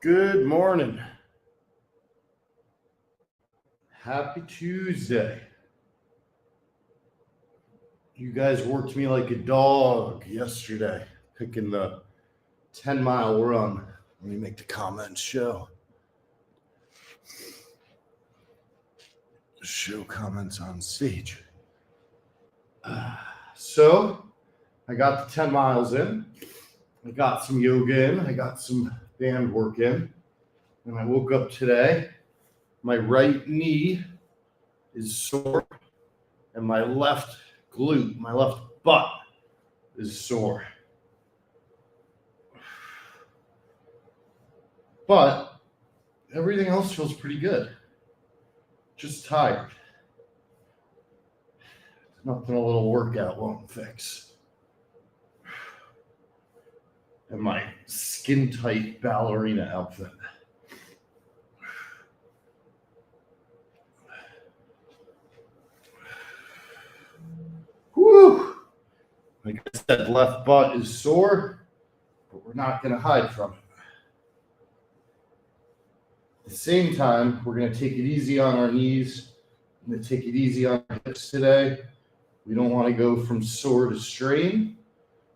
Good morning. Happy Tuesday. You guys worked me like a dog yesterday, picking the 10-mile run. Let me make the comments show. Show comments on stage. So, I got the 10 miles in. I got some yoga in. I got some band work in. And I woke up today. My right knee is sore. And my left glute, my left butt is sore. But everything else feels pretty good. Just tired. Nothing a little workout won't fix. And my skin tight ballerina outfit. Whew. Like I said, left butt is sore, but we're not going to hide from it. At the same time, we're going to take it easy on our knees. We're going to take it easy on our hips today. We don't want to go from sore to strain,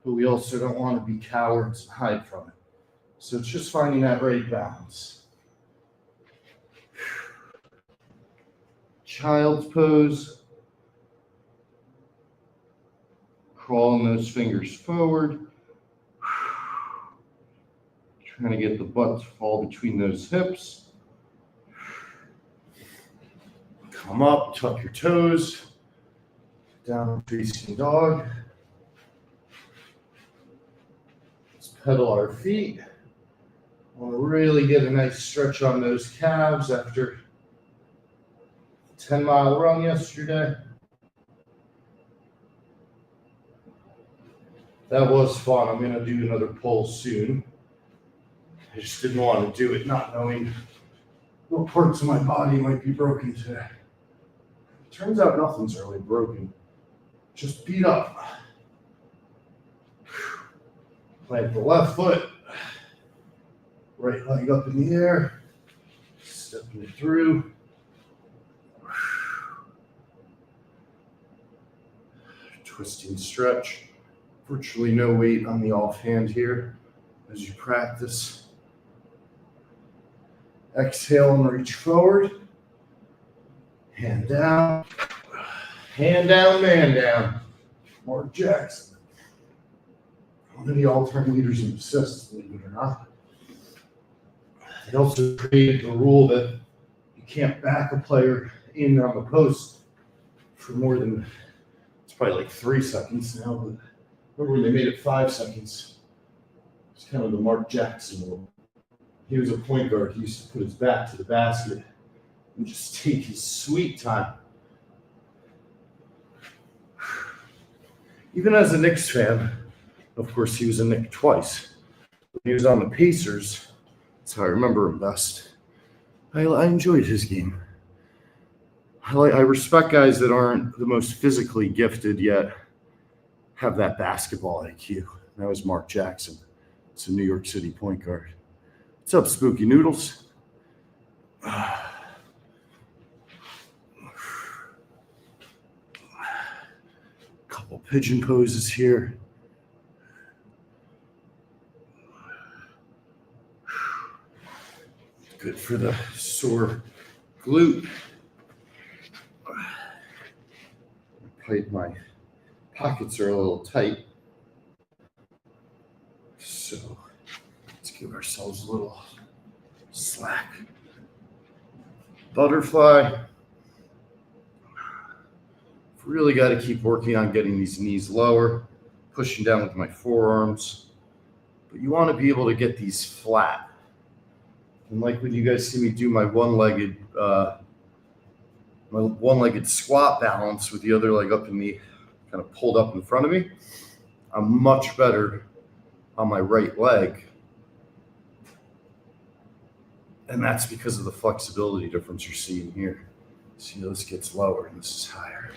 but we also don't want to be cowards and hide from it. So it's just finding that right balance. Child's pose. Crawling those fingers forward. Trying to get the butt to fall between those hips. Come up, tuck your toes. Down facing dog. Let's pedal our feet. I want to really get a nice stretch on those calves after a 10-mile run yesterday. That was fun. I'm going to do another pull soon. I just didn't want to do it not knowing what parts of my body might be broken today. Turns out nothing's really broken. Just beat up. Plant the left foot. Right leg up in the air. Stepping it through. Twisting stretch. Virtually no weight on the offhand here as you practice. Exhale and reach forward. Hand down. Hand down, man down. Mark Jackson. One of the all-time leaders in assists, believe it or not. They also created the rule that you can't back a player in on the post for more than, it's probably like 3 seconds now, but remember when they made it 5 seconds? It's kind of the Mark Jackson rule. He was a point guard. He used to put his back to the basket and just take his sweet time. Even as a Knicks fan, of course, he was a Knick twice. When he was on the Pacers, that's how I remember him best. I enjoyed his game. I respect guys that aren't the most physically gifted yet have that basketball IQ. That was Mark Jackson. It's a New York City point guard. What's up, Spooky Noodles? Couple pigeon poses here. Good for the sore glute. My pockets are a little tight. So let's give ourselves a little slack. Butterfly. Really got to keep working on getting these knees lower, pushing down with my forearms. But you want to be able to get these flat. And like when you guys see me do my one-legged squat balance with the other leg up in the kind of pulled up in front of me, I'm much better on my right leg. And that's because of the flexibility difference you're seeing here. See, this gets lower and this is higher.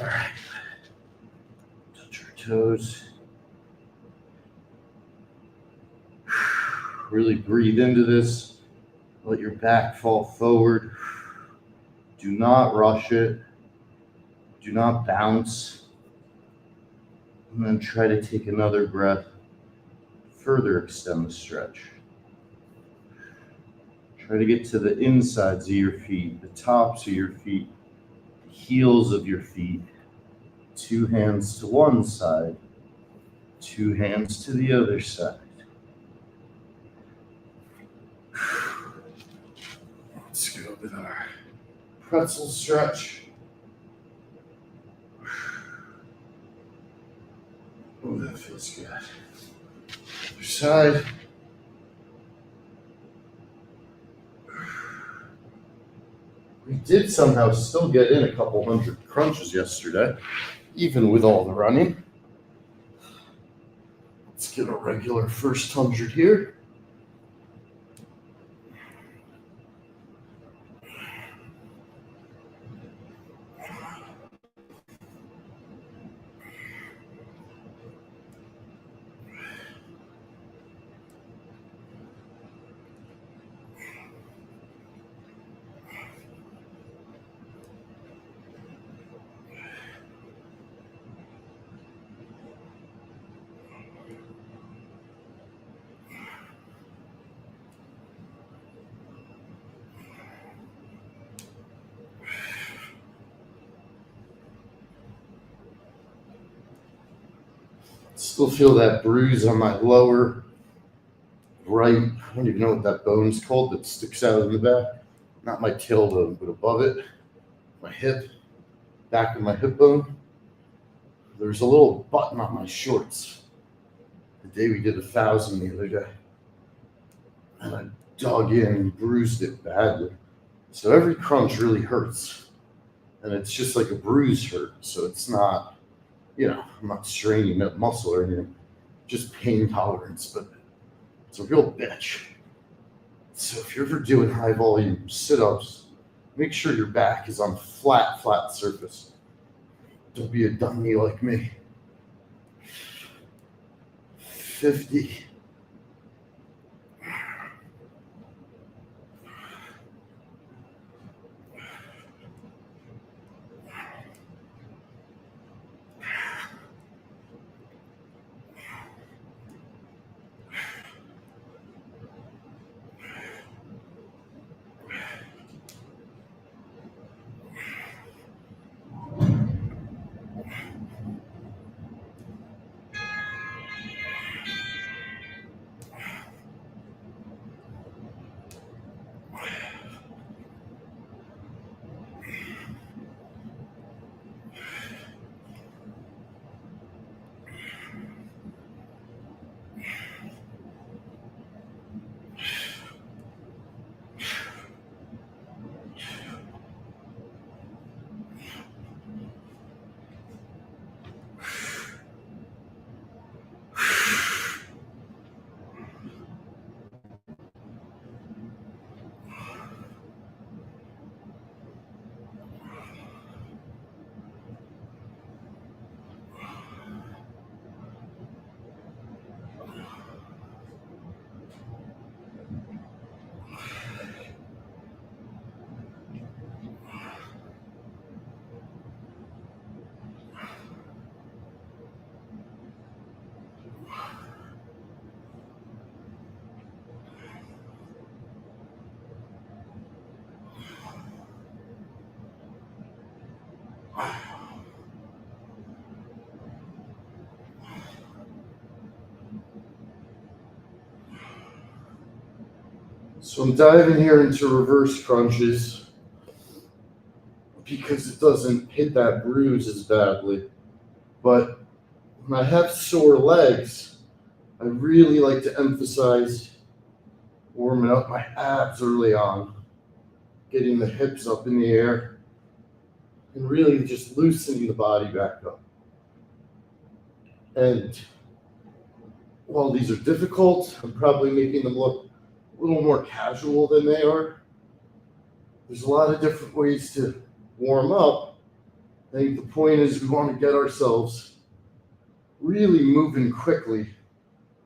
All right. Touch our toes. Really breathe into this. Let your back fall forward. Do not rush it. Do not bounce. And then try to take another breath. Further extend the stretch. Try to get to the insides of your feet, the tops of your feet, the heels of your feet. 2 hands to one side, 2 hands to the other side. Let's go with our pretzel stretch. Oh, that feels good. Other side. We did somehow still get in a couple hundred crunches yesterday, even with all the running. Let's get a regular first 100 here. Still feel that bruise on my lower right. I don't even know what that bone's called that sticks out of the back. Not my tailbone, but above it. My hip, back of my hip bone. There's a little button on my shorts. The day we did 1,000 the other day. And I dug in and bruised it badly. So every crunch really hurts. And it's just like a bruise hurt. So it's not, I'm not straining that muscle or anything. Just pain tolerance, but it's a real bitch. So if you're ever doing high volume sit-ups, make sure your back is on flat surface. Don't be a dummy like me. 50. So I'm diving here into reverse crunches because it doesn't hit that bruise as badly. But when I have sore legs, I really like to emphasize warming up my abs early on, getting the hips up in the air, and really just loosening the body back up. And while these are difficult, I'm probably making them look a little more casual than they are. There's a lot of different ways to warm up. I think the point is we want to get ourselves really moving quickly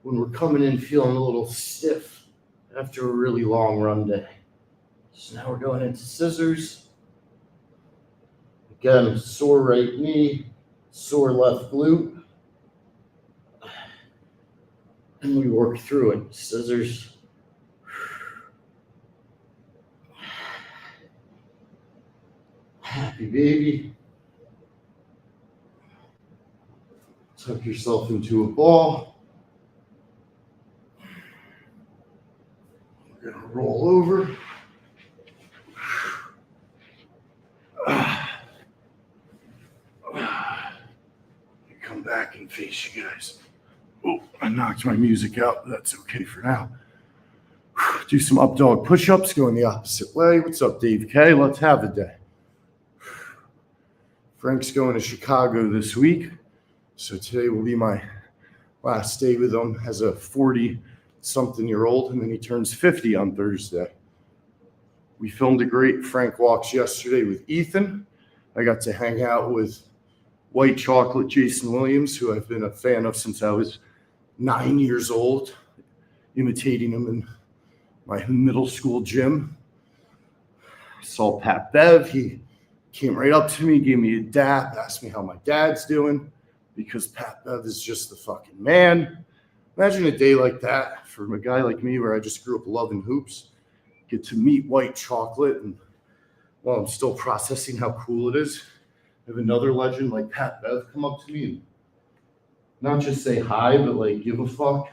when we're coming in feeling a little stiff after a really long run day. So now we're going into scissors. Again, sore right knee, sore left glute. And we work through it. Scissors. Happy baby. Tuck yourself into a ball. We're going to roll over. Come back and face you guys. Oh, I knocked my music out, but that's okay for now. Do some up dog push-ups, going the opposite way. What's up, Dave K? Let's have a day. Frank's going to Chicago this week, so today will be my last day with him as a 40-something-year-old, and then he turns 50 on Thursday. We filmed a great Frank Walks yesterday with Ethan. I got to hang out with White Chocolate Jason Williams, who I've been a fan of since I was 9 years old, imitating him in my middle school gym. I saw Pat Bev. He came right up to me, gave me a dap, asked me how my dad's doing, because Pat Bev is just the fucking man. Imagine a day like that for a guy like me, where I just grew up loving hoops, get to meet White Chocolate, and while I'm still processing how cool it is, have another legend like Pat Bev come up to me and not just say hi, but like give a fuck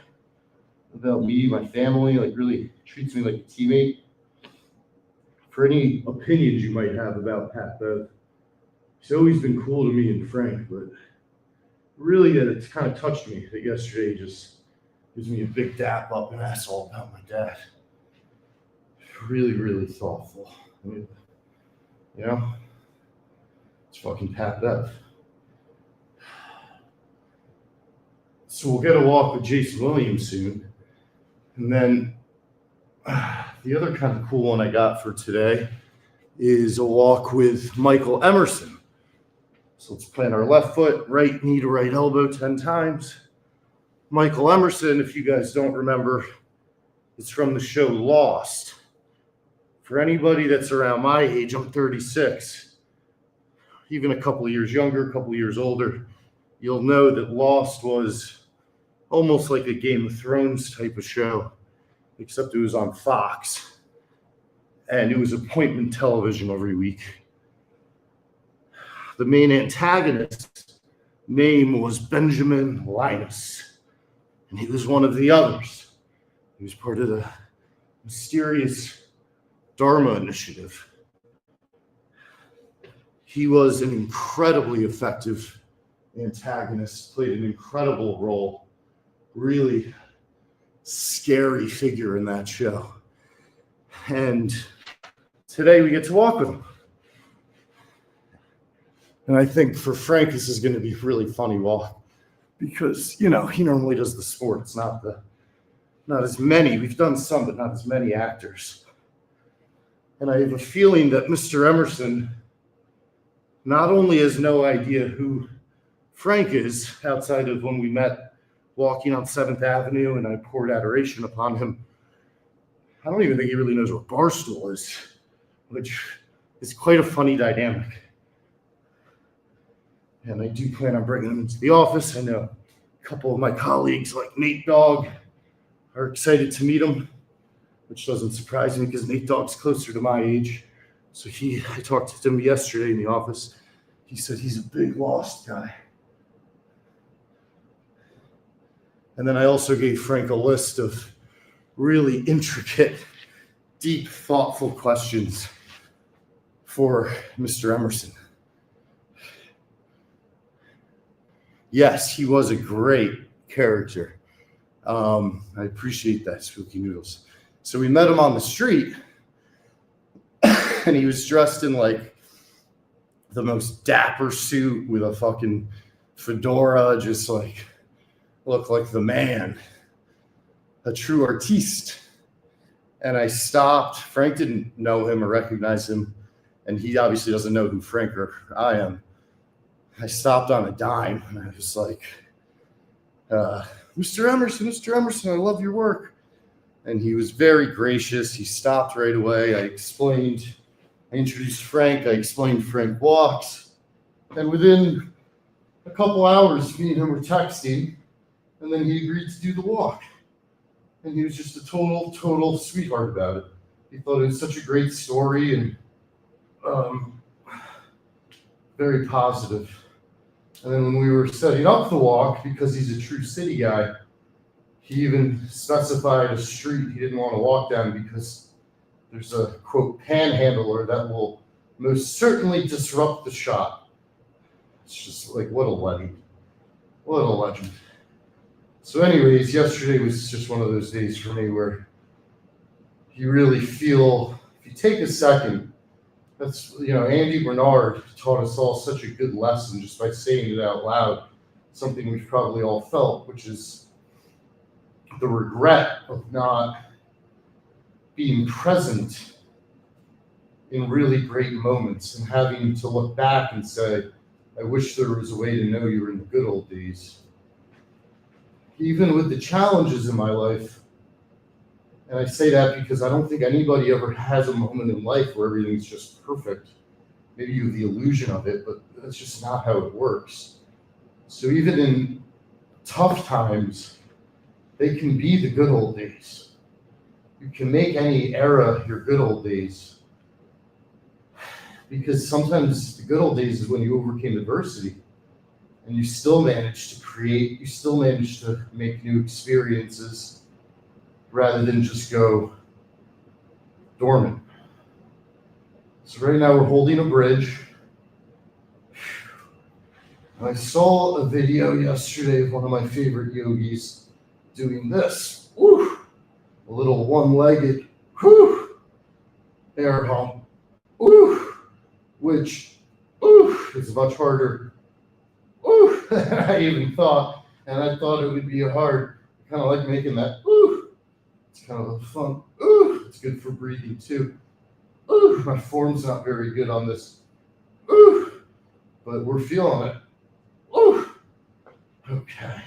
about me, my family, like really treats me like a teammate. For any opinions you might have about Pat Bev, he's always been cool to me and Frank, but really it's kind of touched me that yesterday he just gives me a big dap up and asks all about my dad. Really, really thoughtful. I mean, you know, it's fucking Pat Bev. So we'll get a walk with Jason Williams soon. And then the other kind of cool one I got for today is a walk with Michael Emerson. So let's plant our left foot, right knee to right elbow 10 times. Michael Emerson, if you guys don't remember, it's from the show Lost. For anybody that's around my age, I'm 36, even a couple of years younger, a couple of years older, you'll know that Lost was almost like a Game of Thrones type of show, except it was on Fox. And it was appointment television every week. The main antagonist's name was Benjamin Linus, and he was one of the others. He was part of the mysterious Dharma Initiative. He was an incredibly effective antagonist, played an incredible role, really scary figure in that show. And today we get to walk with him. And I think for Frank, this is going to be a really funny walk because, you know, he normally does the sports, not as many. We've done some, but not as many actors. And I have a feeling that Mr. Emerson not only has no idea who Frank is outside of when we met walking on 7th Avenue and I poured adoration upon him, I don't even think he really knows what Barstool is, which is quite a funny dynamic. And I do plan on bringing him into the office. I know a couple of my colleagues, like Nate Dogg, are excited to meet him, which doesn't surprise me because Nate Dogg's closer to my age. So I talked to him yesterday in the office. He said he's a big Lost guy. And then I also gave Frank a list of really intricate, deep, thoughtful questions for Mr. Emerson. Yes, he was a great character. I appreciate that, Spooky Noodles. So we met him on the street, and he was dressed in like the most dapper suit with a fucking fedora, just like looked like the man, a true artiste. And I stopped. Frank didn't know him or recognize him, and he obviously doesn't know who Frank or I am. I stopped on a dime, and I was like, Mr. Emerson, I love your work. And he was very gracious. He stopped right away. I introduced Frank. I explained Frank walks. And within a couple hours, me and him were texting. And then he agreed to do the walk. And he was just a total sweetheart about it. He thought it was such a great story and very positive. And then when we were setting up the walk, because he's a true city guy, he even specified a street he didn't want to walk down because there's a, quote, panhandler that will most certainly disrupt the shot. It's just like, what a legend. What a legend. So anyways, yesterday was just one of those days for me where you really feel, if you take a second, that's, Andy Bernard taught us all such a good lesson just by saying it out loud, something we've probably all felt, which is the regret of not being present in really great moments and having to look back and say, I wish there was a way to know you were in the good old days. Even with the challenges in my life, and I say that because I don't think anybody ever has a moment in life where everything's just perfect. Maybe you have the illusion of it, but that's just not how it works. So even in tough times, they can be the good old days. You can make any era your good old days. Because sometimes the good old days is when you overcame adversity and you still managed to create, you still managed to make new experiences rather than just go dormant. So right now we're holding a bridge. I saw a video yesterday of one of my favorite yogis doing this. Woo! A little one-legged air hump. Which is much harder than I even thought. And I thought it would be hard. I kind of like making that It's kind of a fun. It's good for breathing too. My form's not very good on this. But we're feeling it. Okay.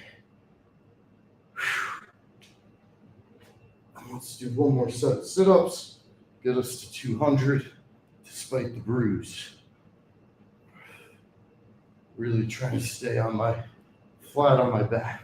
Let's do one more set of sit-ups. Get us to 200 despite the bruise. Really trying to stay flat on my back.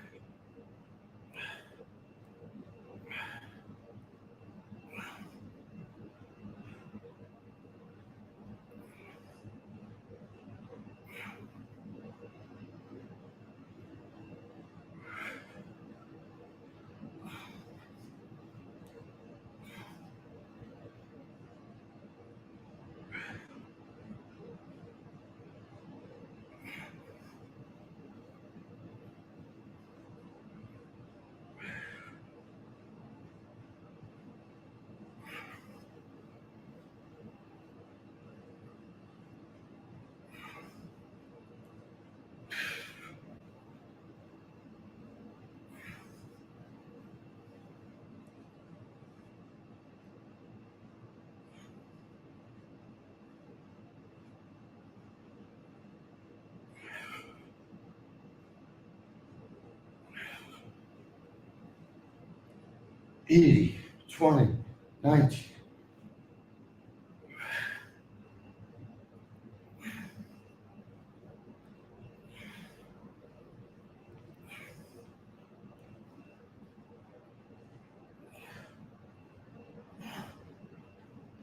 $80, $20, $90.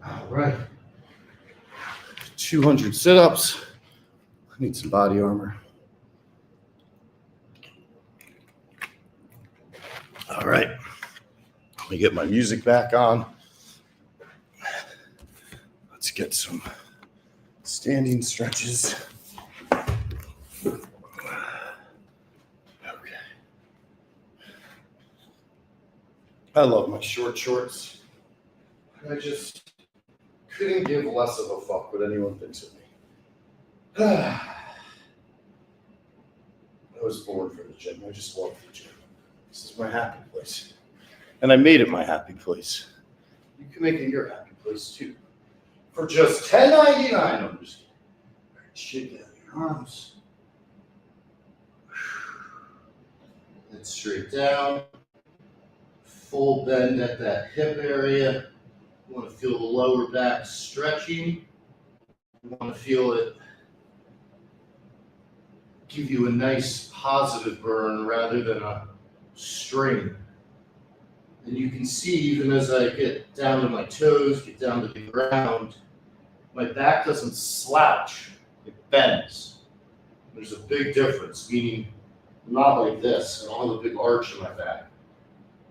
All right. 200 sit-ups. I need some body armor. All right. Let me get my music back on. Let's get some standing stretches. Okay. I love my short shorts. I just couldn't give less of a fuck what anyone thinks of me. I was born for the gym. I just love the gym. This is my happy place. And I made it my happy place. You can make it your happy place too. For just $10.99. I'm just kidding. Shake out your arms. Then straight down. full bend at that hip area. You want to feel the lower back stretching. You want to feel it give you a nice positive burn rather than a strain. And you can see even as I get down to my toes, get down to the ground, my back doesn't slouch, it bends. There's a big difference, meaning I'm not like this, I don't have a big arch in my back.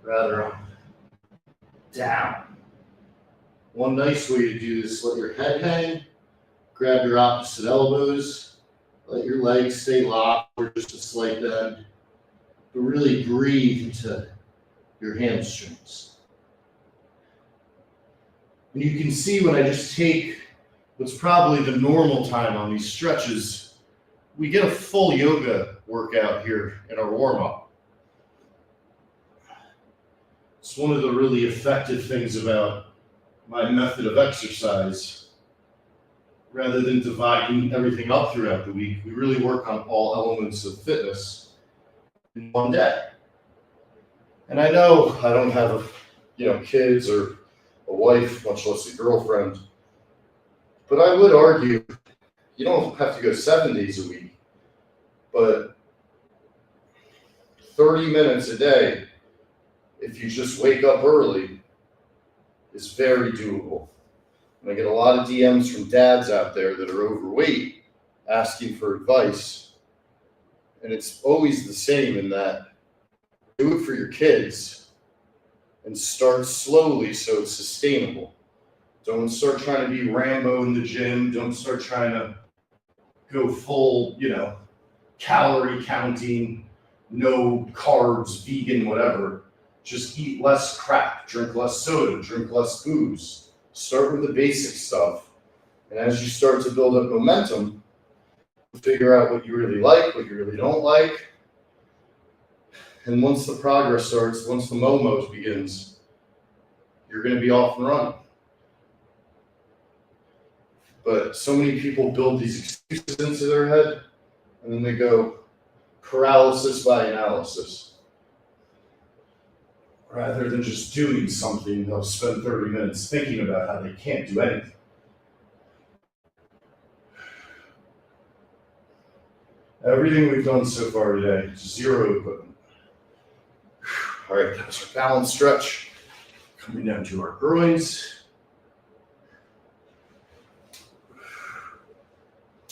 Rather, I'm down. One nice way to do this, let your head hang, grab your opposite elbows, let your legs stay locked or just a slight bend, but really breathe into your hamstrings. And you can see when I just take what's probably the normal time on these stretches, we get a full yoga workout here in our warm-up. It's one of the really effective things about my method of exercise. Rather than dividing everything up throughout the week, we really work on all elements of fitness in one day. And I know I don't have kids or a wife, much less a girlfriend, but I would argue you don't have to go 7 days a week, but 30 minutes a day, if you just wake up early, is very doable. And I get a lot of DMs from dads out there that are overweight asking for advice. And it's always the same in that do it for your kids and start slowly so it's sustainable. Don't start trying to be Rambo in the gym. Don't start trying to go full, calorie counting, no carbs, vegan, whatever. Just eat less crap, drink less soda, drink less booze. Start with the basic stuff. And as you start to build up momentum, figure out what you really like, what you really don't like. And once the progress starts, once the momos begins, you're going to be off and running. But so many people build these excuses into their head, and then they go paralysis by analysis. Rather than just doing something, they'll spend 30 minutes thinking about how they can't do anything. Everything we've done so far today, zero equipment. All right, that was our balance stretch. Coming down to our groins.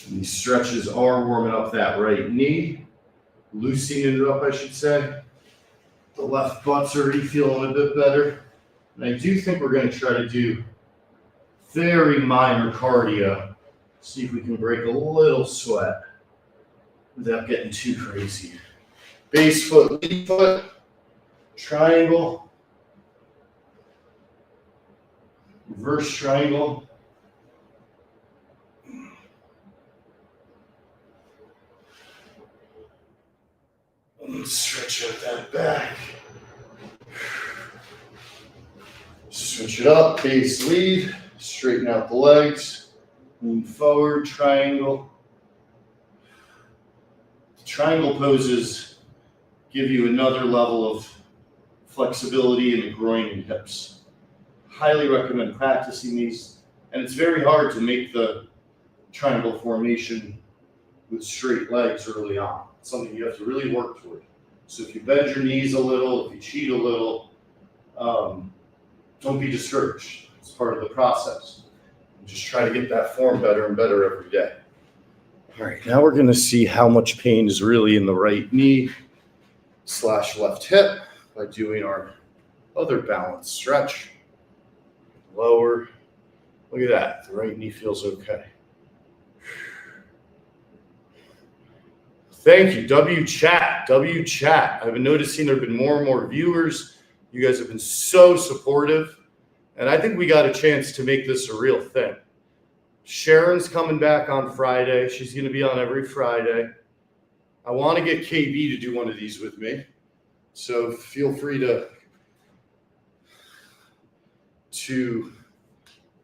And these stretches are warming up that right knee, loosening it up, I should say. The left butt's already feeling a bit better. And I do think we're going to try to do very minor cardio, see if we can break a little sweat without getting too crazy. Base foot, lead foot, triangle, reverse triangle. Stretch out that back. Switch it up, base lead, straighten out the legs, lean forward, triangle. The triangle poses give you another level of flexibility in the groin and hips. Highly recommend practicing these, and it's very hard to make the triangle formation with straight legs early on. It's something you have to really work toward. So if you bend your knees a little, if you cheat a little, don't be discouraged. It's part of the process. Just try to get that form better and better every day. All right, now we're going to see how much pain is really in the right knee / left hip by doing our other balance stretch. Lower. Look at that. The right knee feels okay. Thank you, W-Chat. I've been noticing there have been more and more viewers. You guys have been so supportive. And I think we got a chance to make this a real thing. Sharon's coming back on Friday. She's going to be on every Friday. I want to get KB to do one of these with me. So feel free to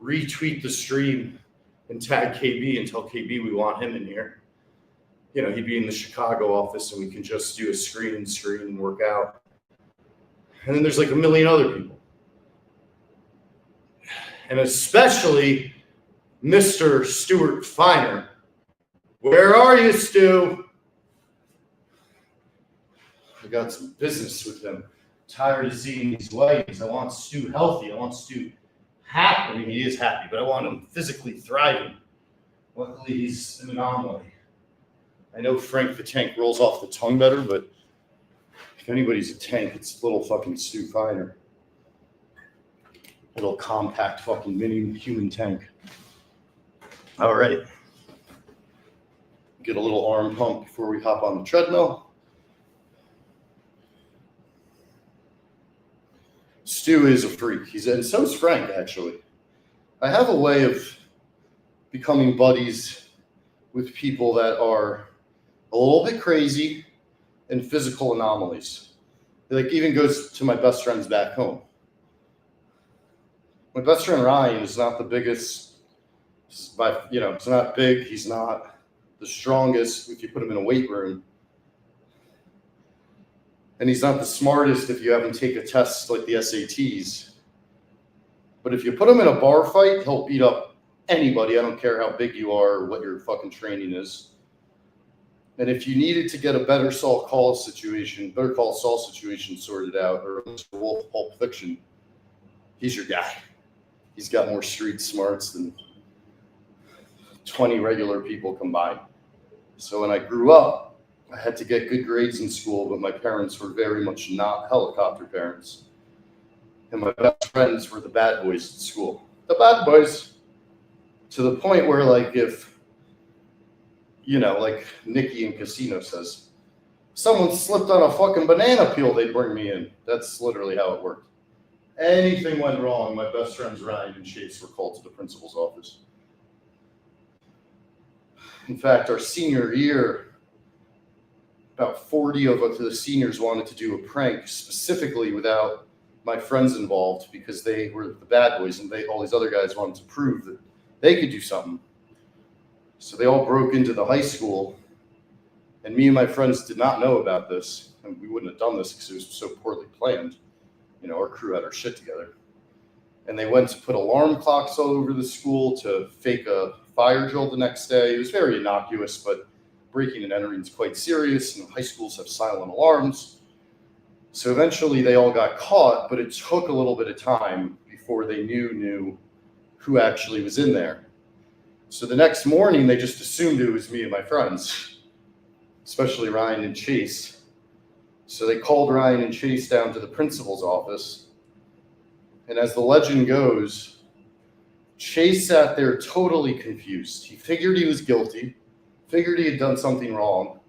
retweet the stream and tag KB and tell KB we want him in here. He'd be in the Chicago office and we can just do a screen and work out. And then there's like a million other people. And especially Mr. Stuart Feiner. Where are you, Stu? I got some business with him. Tired of seeing these whiteys. I want Stu healthy. I want Stu happy. I mean, he is happy, but I want him physically thriving. Luckily, he's an anomaly. I know Frank the Tank rolls off the tongue better, but if anybody's a tank, it's little fucking Stu Feiner. Little compact fucking mini human tank. All right. Get a little arm pump before we hop on the treadmill. Stu is a freak. And so is Frank, actually. I have a way of becoming buddies with people that are a little bit crazy and physical anomalies. It like even goes to my best friends back home. My best friend Ryan is not the biggest, but it's not big. He's not the strongest if you put him in a weight room. And he's not the smartest if you have him take a test like the SATs. But if you put him in a bar fight, he'll beat up anybody. I don't care how big you are or what your fucking training is. And if you needed to get a Better Call Saul situation sorted out, or Mr. Wolf Pulp Fiction, he's your guy. He's got more street smarts than 20 regular people combined. So when I grew up, I had to get good grades in school, but my parents were very much not helicopter parents. And my best friends were the bad boys at school. The bad boys. To the point where, like, if, like Nikki in Casino says, someone slipped on a fucking banana peel, they'd bring me in. That's literally how it worked. Anything went wrong, my best friends Ryan and Chase were called to the principal's office. In fact, our senior year, about 40 of the seniors wanted to do a prank specifically without my friends involved because they were the bad boys and all these other guys wanted to prove that they could do something. So they all broke into the high school, and me and my friends did not know about this, and we wouldn't have done this because it was so poorly planned. Our crew had our shit together. And they went to put alarm clocks all over the school to fake a fire drill the next day. It was very innocuous, but breaking and entering is quite serious, and high schools have silent alarms. So eventually they all got caught, but it took a little bit of time before they knew who actually was in there. So the next morning, they just assumed it was me and my friends, especially Ryan and Chase. So they called Ryan and Chase down to the principal's office. And as the legend goes, Chase sat there totally confused. He figured he was guilty, figured he had done something wrong,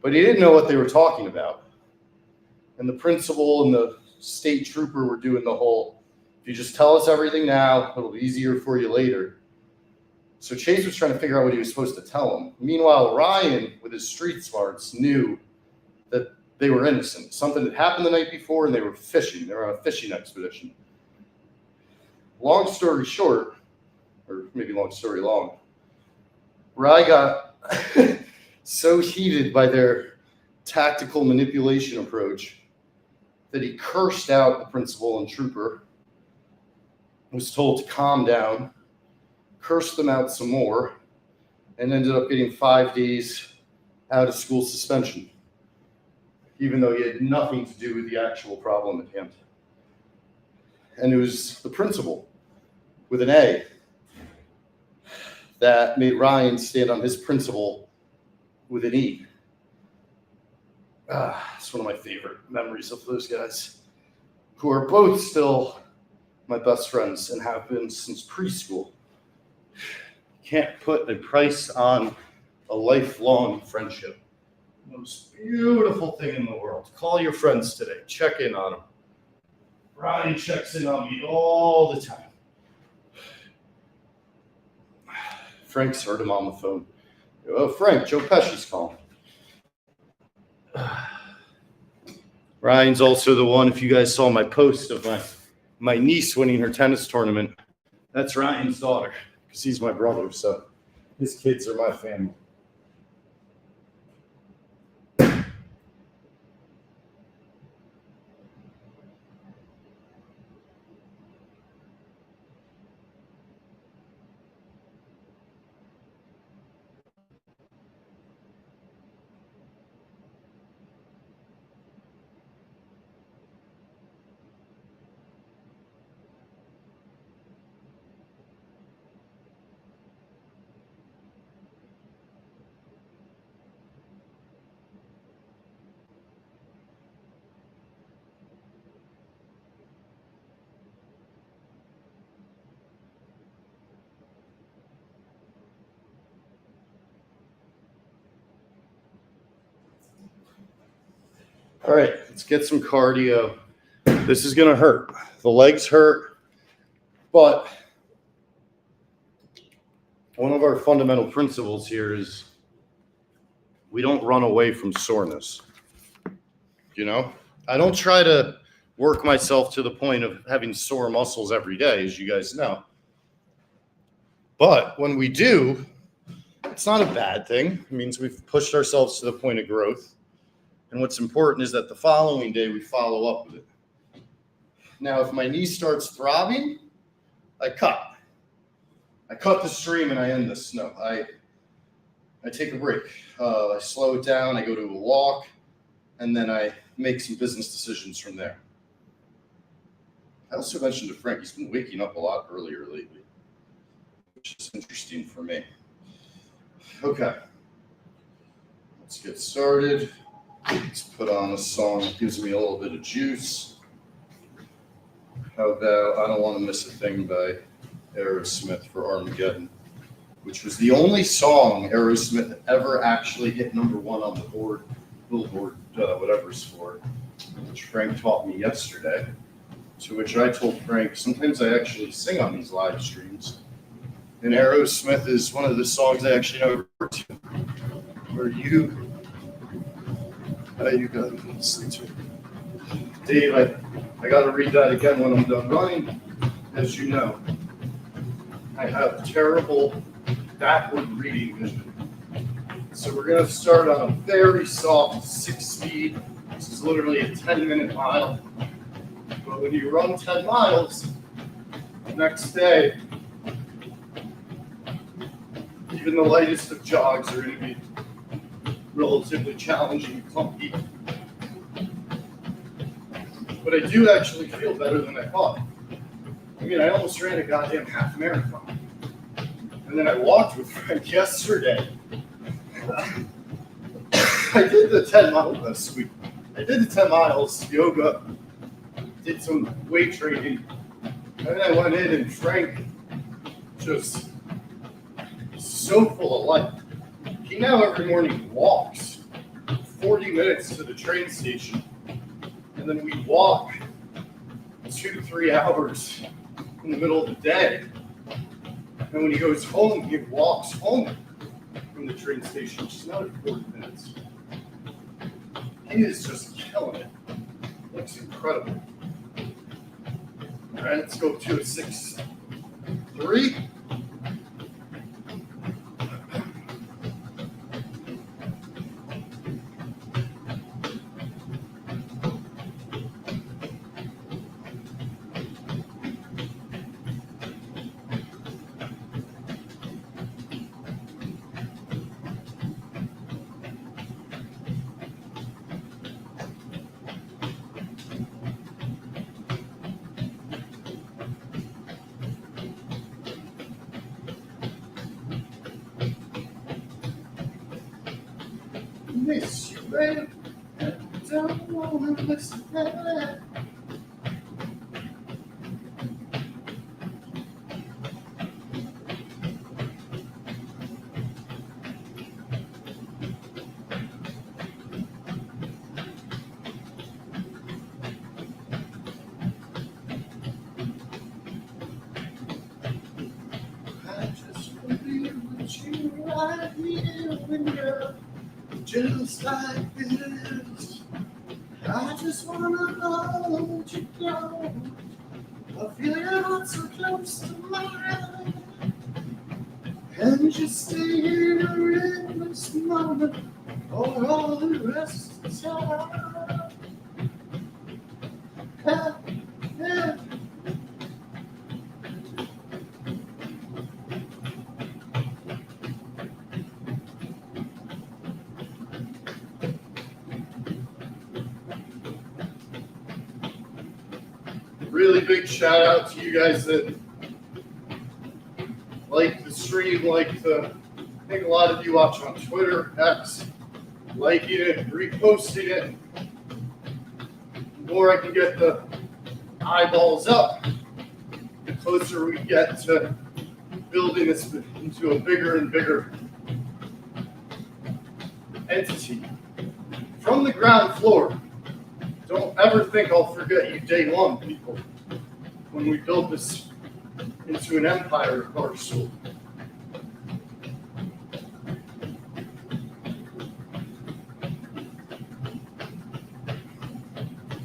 but he didn't know what they were talking about. And the principal and the state trooper were doing the whole, if you just tell us everything now, it'll be easier for you later. So Chase was trying to figure out what he was supposed to tell him. Meanwhile, Ryan, with his street smarts, knew that they were innocent. Something had happened the night before, and they were fishing. They were on a fishing expedition. Long story short, or maybe long story long, Rye got so heated by their tactical manipulation approach that he cursed out the principal and trooper, was told to calm down, cursed them out some more, and ended up getting 5 days out of school suspension, even though he had nothing to do with the actual problem at hand. And it was the principal with an A that made Ryan stand on his principle with an E. It's one of my favorite memories of those guys, who are both still my best friends and have been since preschool. Can't put a price on a lifelong friendship. Most beautiful thing in the world. Call your friends today. Check in on them. Ryan checks in on me all the time. Frank's heard him on the phone. Oh, Frank, Joe Pesci's calling. Ryan's also the one, if you guys saw my post of my niece winning her tennis tournament, that's Ryan's daughter, because he's my brother, so his kids are my family. All right, let's get some cardio. This is going to hurt. The legs hurt, but one of our fundamental principles here is we don't run away from soreness. You know, I don't try to work myself to the point of having sore muscles every day, as you guys know. But when we do, it's not a bad thing. It means we've pushed ourselves to the point of growth. And what's important is that the following day we follow up with it. Now, if my knee starts throbbing, I cut. I cut the stream and I end this. No, I take a break. I slow it down. I go to a walk, and then I make some business decisions from there. I also mentioned to Frank, he's been waking up a lot earlier lately, which is interesting for me. Okay, let's get started. Let's put on a song that gives me a little bit of juice. How about I Don't Want to Miss a Thing by Aerosmith for Armageddon, which was the only song Aerosmith ever actually hit #1 on the board, Billboard, whatever it's for, which Frank taught me yesterday. To which I told Frank, sometimes I actually sing on these live streams. And Aerosmith is one of the songs I actually know to. Where you got to listen to it. Dave, I got to read that again when I'm done running. As you know, I have terrible backward reading vision. So we're going to start on a very soft 6-speed. This is literally a 10-minute mile. But when you run 10 miles, the next day, even the lightest of jogs are going to be relatively challenging and clunky. But I do actually feel better than I thought. I mean, I almost ran a goddamn half marathon. And then I walked with Frank yesterday. I did the 10 miles this week. I did the 10 miles, yoga, did some weight training. And then I went in and Frank just so full of life. He now every morning walks 40 minutes to the train station. And then we walk 2 to 3 hours in the middle of the day. And when he goes home, he walks home from the train station, just another 40 minutes. He is just killing it. Looks incredible. All right, let's go to a 6-3. Miss you, babe. Don't wanna miss that. I just wanna be with you right here when you're just like this. I just wanna hold you close. I feel your heart so close to mine. And just stay here in this moment for all the rest of the time. Yeah. Really big shout out to you guys that like the stream, I think a lot of you watch on Twitter, X, liking it, reposting it. The more I can get the eyeballs up, the closer we get to building this into a bigger and bigger entity. From the ground floor, Don't ever think I'll forget you day one, people, when we built this into an empire of Barstool.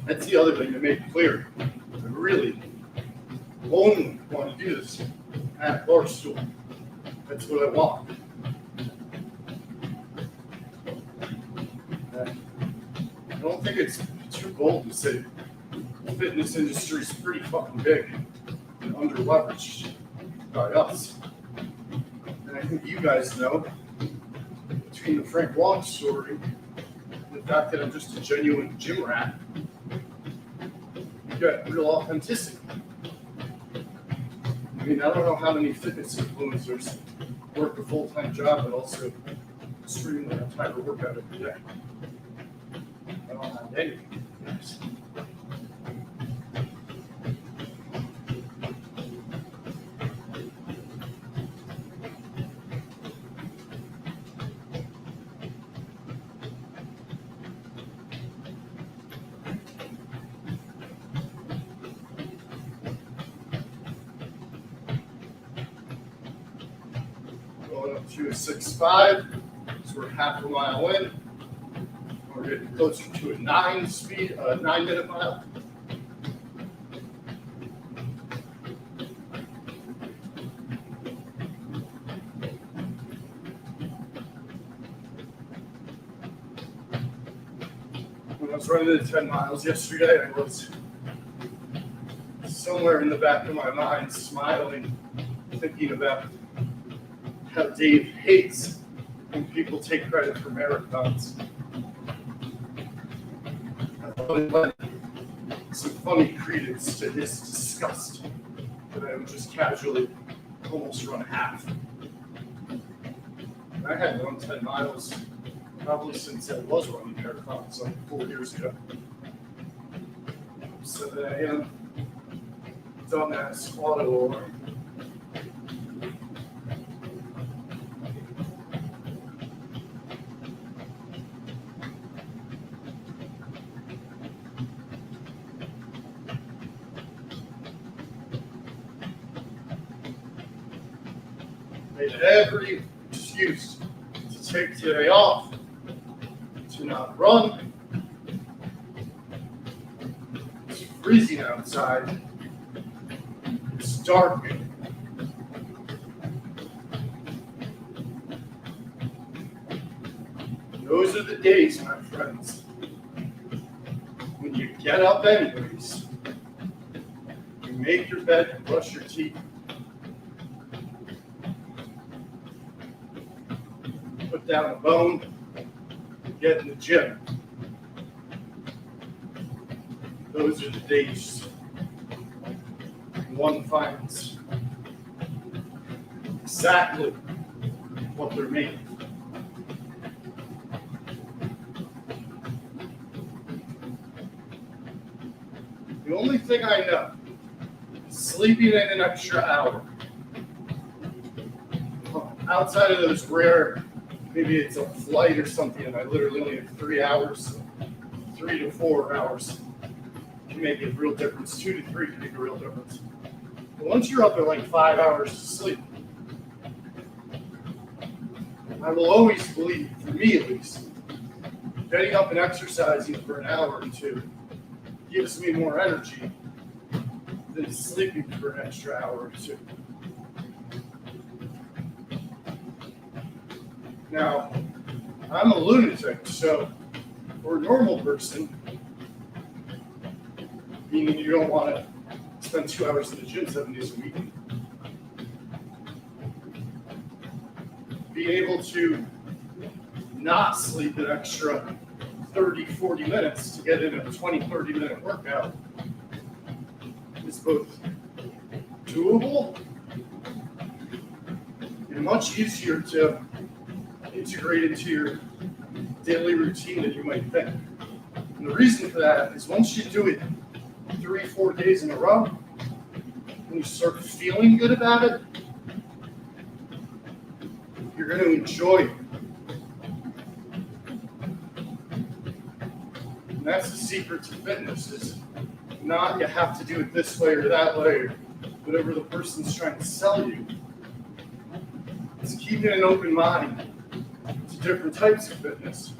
That's the other thing to make clear. I really only want to do this at Barstool. That's what I want. I don't think it's too bold to say the fitness industry is pretty fucking big and under-leveraged by us. And I think you guys know, between the Frank Wong story and the fact that I'm just a genuine gym rat, you got real authenticity. I mean, I don't know how many fitness influencers work a full-time job but also stream their entire workout every day. I don't have any. Yes. Going up to a 6.5, so we're half a mile in. We're getting closer to a 9-minute mile. When I was running the 10 miles yesterday, I was somewhere in the back of my mind smiling, thinking about how Dave hates when people take credit for marathons. I thought it led some funny credence to his disgust that I would just casually almost run half. And I hadn't run 10 miles probably since I was running marathons like 4 years ago. 7 a.m. Dumbass auto alarm. Made every excuse to take today off, to not run. It's freezing outside. It's dark. Those are the days, my friends, when you get up anyways, you make your bed and brush your teeth. Put down a bone, get in the gym. Those are the days one finds exactly what they're made of. The only thing I know is sleeping in an extra hour. Outside of those rare, maybe it's a flight or something, and I literally only have 3 hours, 3 to 4 hours can make a real difference. 2 to 3 can make a real difference. But once you're up at like 5 hours to sleep, I will always believe, for me at least, getting up and exercising for an hour or two gives me more energy than sleeping for an extra hour or two. Now, I'm a lunatic, so for a normal person, meaning you don't want to spend 2 hours in the gym 7 days a week, being able to not sleep an extra 30, 40 minutes to get in a 20, 30-minute workout is both doable and much easier to integrate into your daily routine than you might think. And the reason for that is once you do it 3, 4 days in a row, when you start feeling good about it, you're going to enjoy it. And that's the secret to fitness, is not you have to do it this way or that way, or whatever the person's trying to sell you. It's keeping an open mind to different types of fitness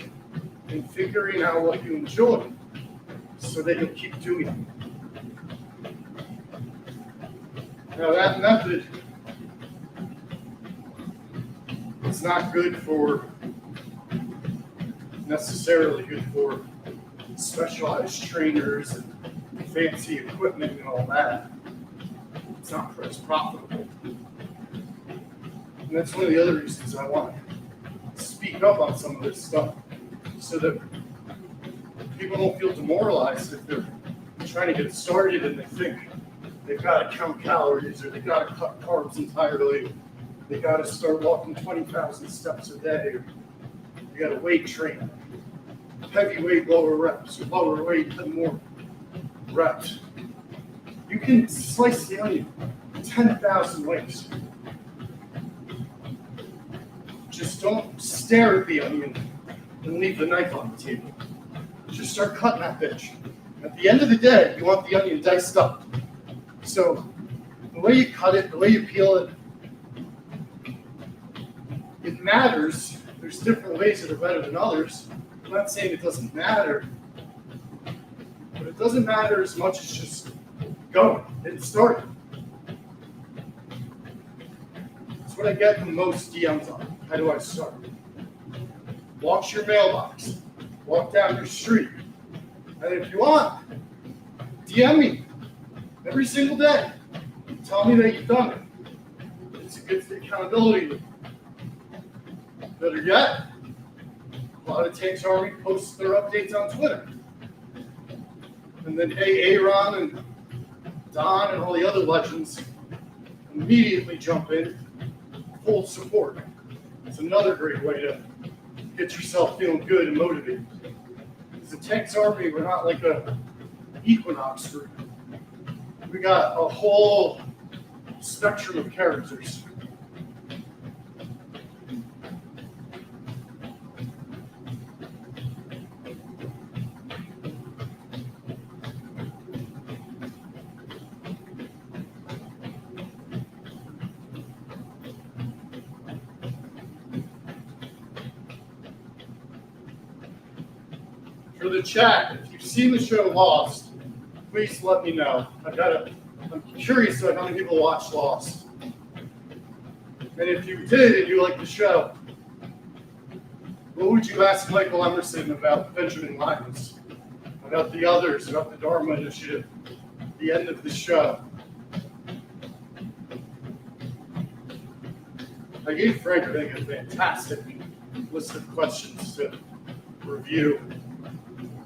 and figuring out what you enjoy so that you'll keep doing it. Now that method is not good for, necessarily good for specialized trainers and fancy equipment and all that. It's not as profitable. And that's one of the other reasons I want to speak up on some of this stuff, so that people don't feel demoralized if they're trying to get started and they think they've got to count calories, or they've got to cut carbs entirely, they got to start walking 20,000 steps a day, or you got to weight train, heavy weight, lower reps, or lower weight, and more reps. You can slice the onion 10,000 ways. Just don't stare at the onion and leave the knife on the table. Just start cutting that bitch. At the end of the day, you want the onion diced up. So the way you cut it, the way you peel it, it matters. There's different ways that are better than others. I'm not saying it doesn't matter, but it doesn't matter as much as just going, get started. That's what I get the most DMs on. How do I start? Walk to your mailbox. Walk down your street. And if you want, DM me every single day. Tell me that you've done it. It's a good accountability. Better yet, a lot of Tanks Army posts their updates on Twitter. And then Aaron and Don and all the other legends immediately jump in, full support. It's another great way to get yourself feeling good and motivated. As a Tanks Army, we're not like a Equinox group. We got a whole spectrum of characters. For the chat, if you've seen the show Lost, please let me know. I'm curious about how many people watched Lost. And if you did and you liked the show, what would you ask Michael Emerson about Benjamin Lyons, about the others, about the Dharma Initiative, the end of the show? I gave Frank, I think, a fantastic list of questions to review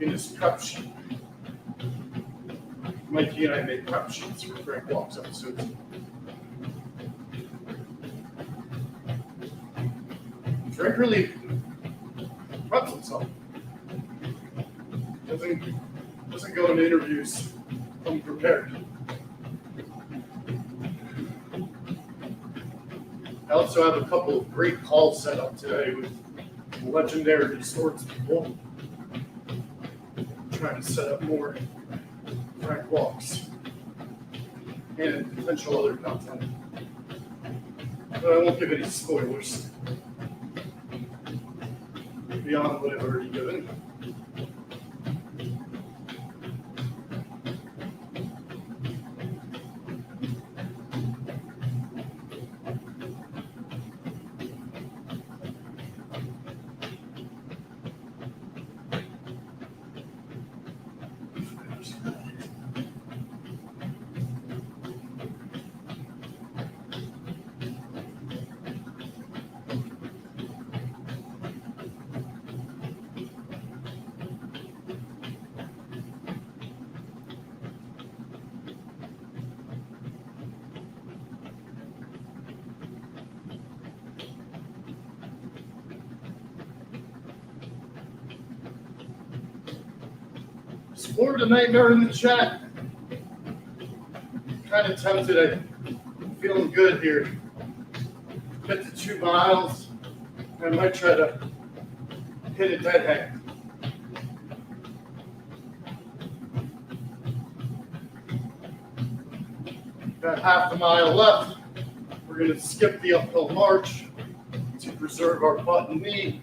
in his prep sheet. Mikey and I make prep sheets for Frank Walk's episodes. Frank really preps himself. Doesn't go into interviews unprepared. I also have a couple of great calls set up today with legendary sports people. Trying to set up more Frank Walks and potential other content. But I won't give any spoilers beyond what I've already given. Florida Nightmare in the chat. Kind of tempted. I'm feeling good here. Get to 2 miles. I might try to hit a dead hang. Got half a mile left. We're going to skip the uphill march to preserve our butt and knee,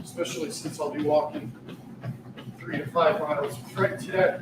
especially since I'll be walking 3 to 5 miles with Fred today.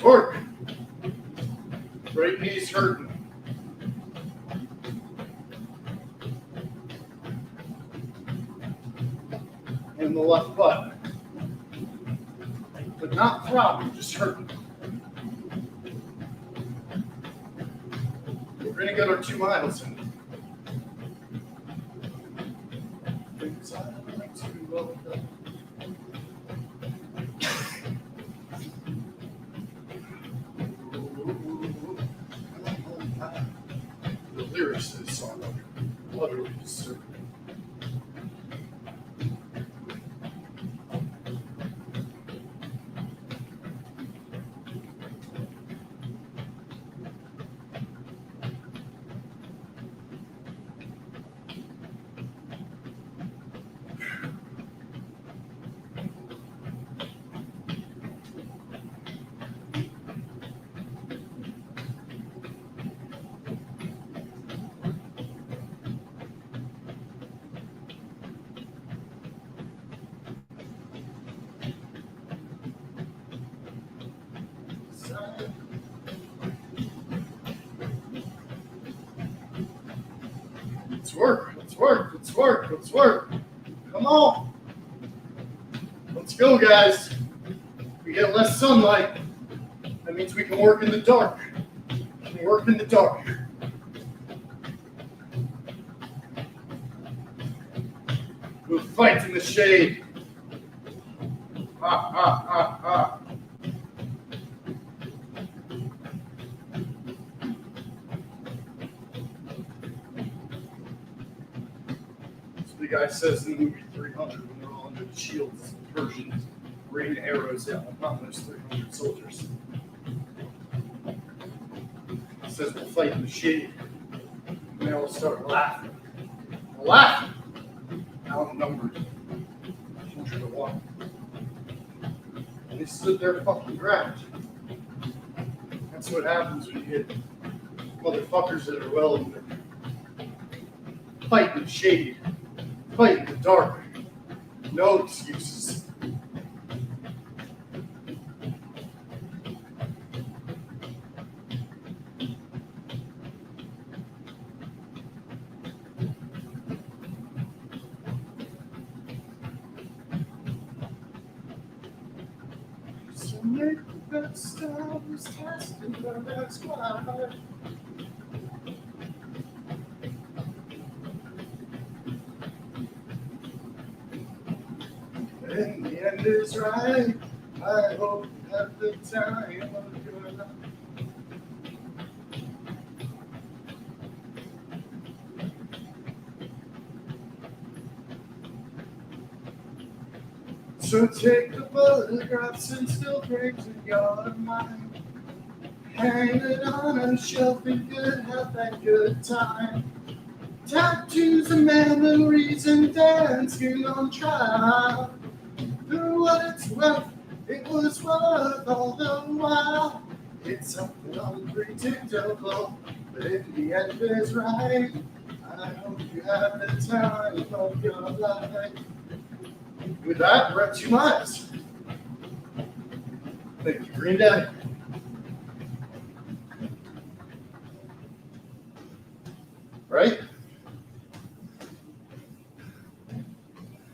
Work. Right knee's hurting. And the left butt. But not throbbing, just hurting. We're going to get our 2 miles in. The lyrics to this song are utterly disturbing. Let's work, let's work, let's work, let's work. Come on. Let's go, guys. We get less sunlight. That means we can work in the dark. We can work in the dark. We'll fight in the shade. Ha, ha, ha, ha. The guy says in the movie 300 when they're all under the shields, the Persians rain arrows down upon those 300 soldiers. He says we'll fight in the shade. And they all start laughing. They're laughing. Outnumbered 100-1. And they stood their fucking ground. That's what happens when you get motherfuckers that are well in there. Fight in the shade. Fight in the dark. No excuses. So make the best of this task and that's why. And the end is right. I hope at the time of your life. So take the photographs and still frames in your mind. Hang it on a shelf and good, have that good time. Tattoos and memories and dancing on trial. For what it's worth, it was worth all the while. It's something unpredictable, but If the end is right, I hope you have the time of your life. With that, we're at 2 miles. Thank you, Green Day. Right?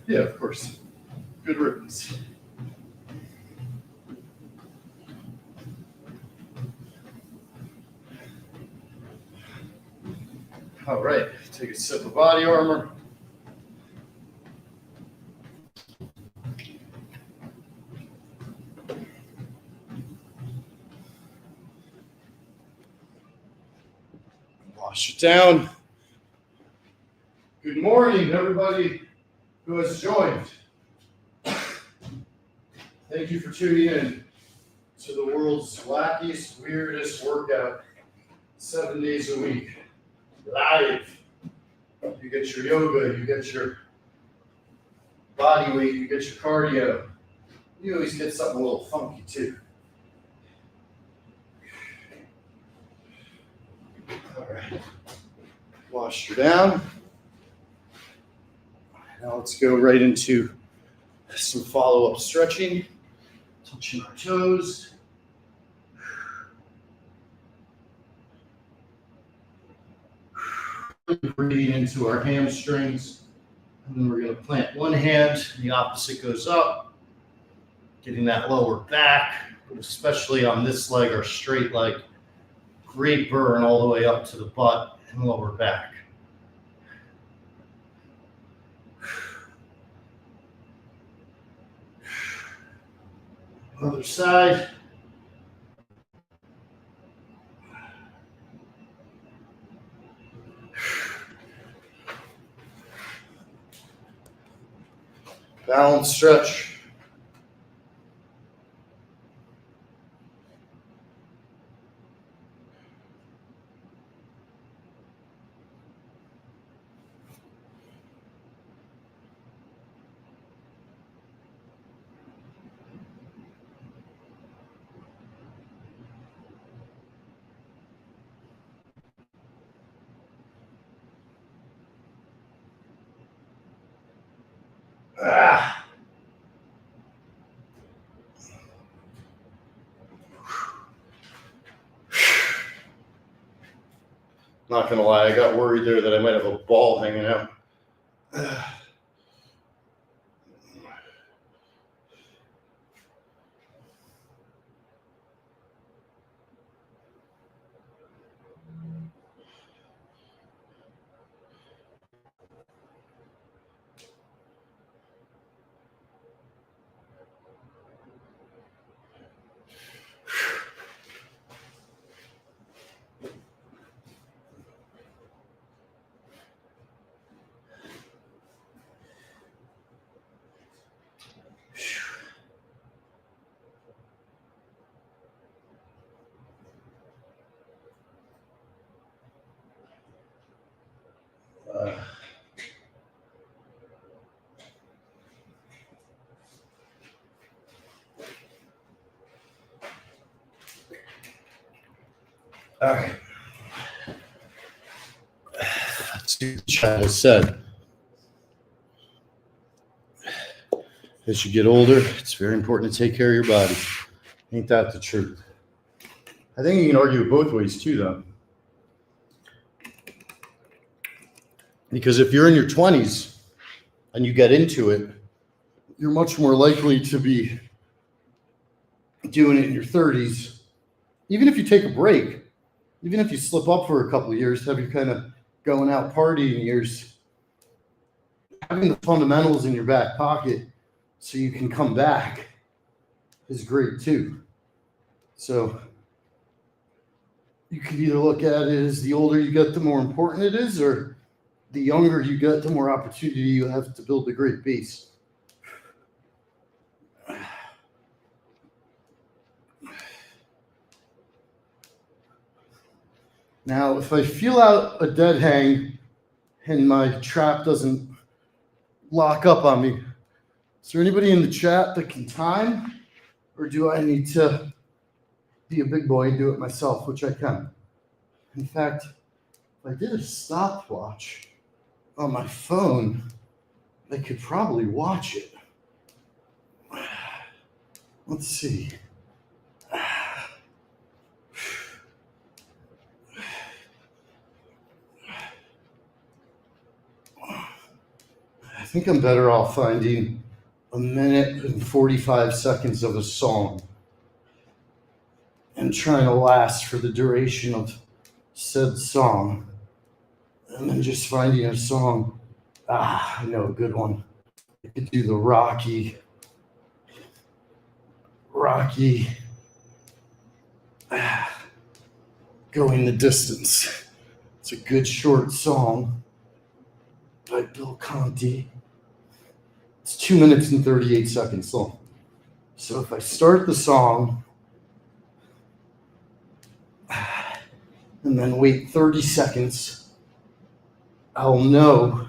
Yeah, of course. Good riddance. All right, take a sip of body armor. Wash it down. Good morning, everybody who has joined. Thank you for tuning in to the world's wackiest, weirdest workout, 7 days a week, live. You get your yoga, you get your body weight, you get your cardio. You always get something a little funky too. All right, wash her down. Now let's go right into some follow-up stretching, touching our toes. Breathing into our hamstrings. And then we're going to plant one hand, the opposite goes up, getting that lower back, but especially on this leg, our straight leg, great burn all the way up to the butt and lower back. Other side. Balance stretch. Not gonna lie, I got worried there that I might have a ball hanging out. All right. Let's do the chat has said. As you get older, it's very important to take care of your body. Ain't that the truth? I think you can argue it both ways too, though. Because if you're in your 20s and you get into it, you're much more likely to be doing it in your 30s. Even if you take a break, even if you slip up for a couple of years, have you kind of going out partying years, having the fundamentals in your back pocket so you can come back is great too. So you could either look at it as the older you get, the more important it is, or the younger you get, the more opportunity you have to build a great base. Now, if I feel out a dead hang and my trap doesn't lock up on me, is there anybody in the chat that can time? Or do I need to be a big boy and do it myself, which I can? In fact, if I did a stopwatch on my phone, I could probably watch it. Let's see. I think I'm better off finding a minute and 45 seconds of a song and trying to last for the duration of said song, and then just finding a song. I know a good one. I could do the Rocky, Going the Distance. It's a good short song by Bill Conti. It's 2 minutes and 38 seconds long. So if I start the song and then wait 30 seconds, I'll know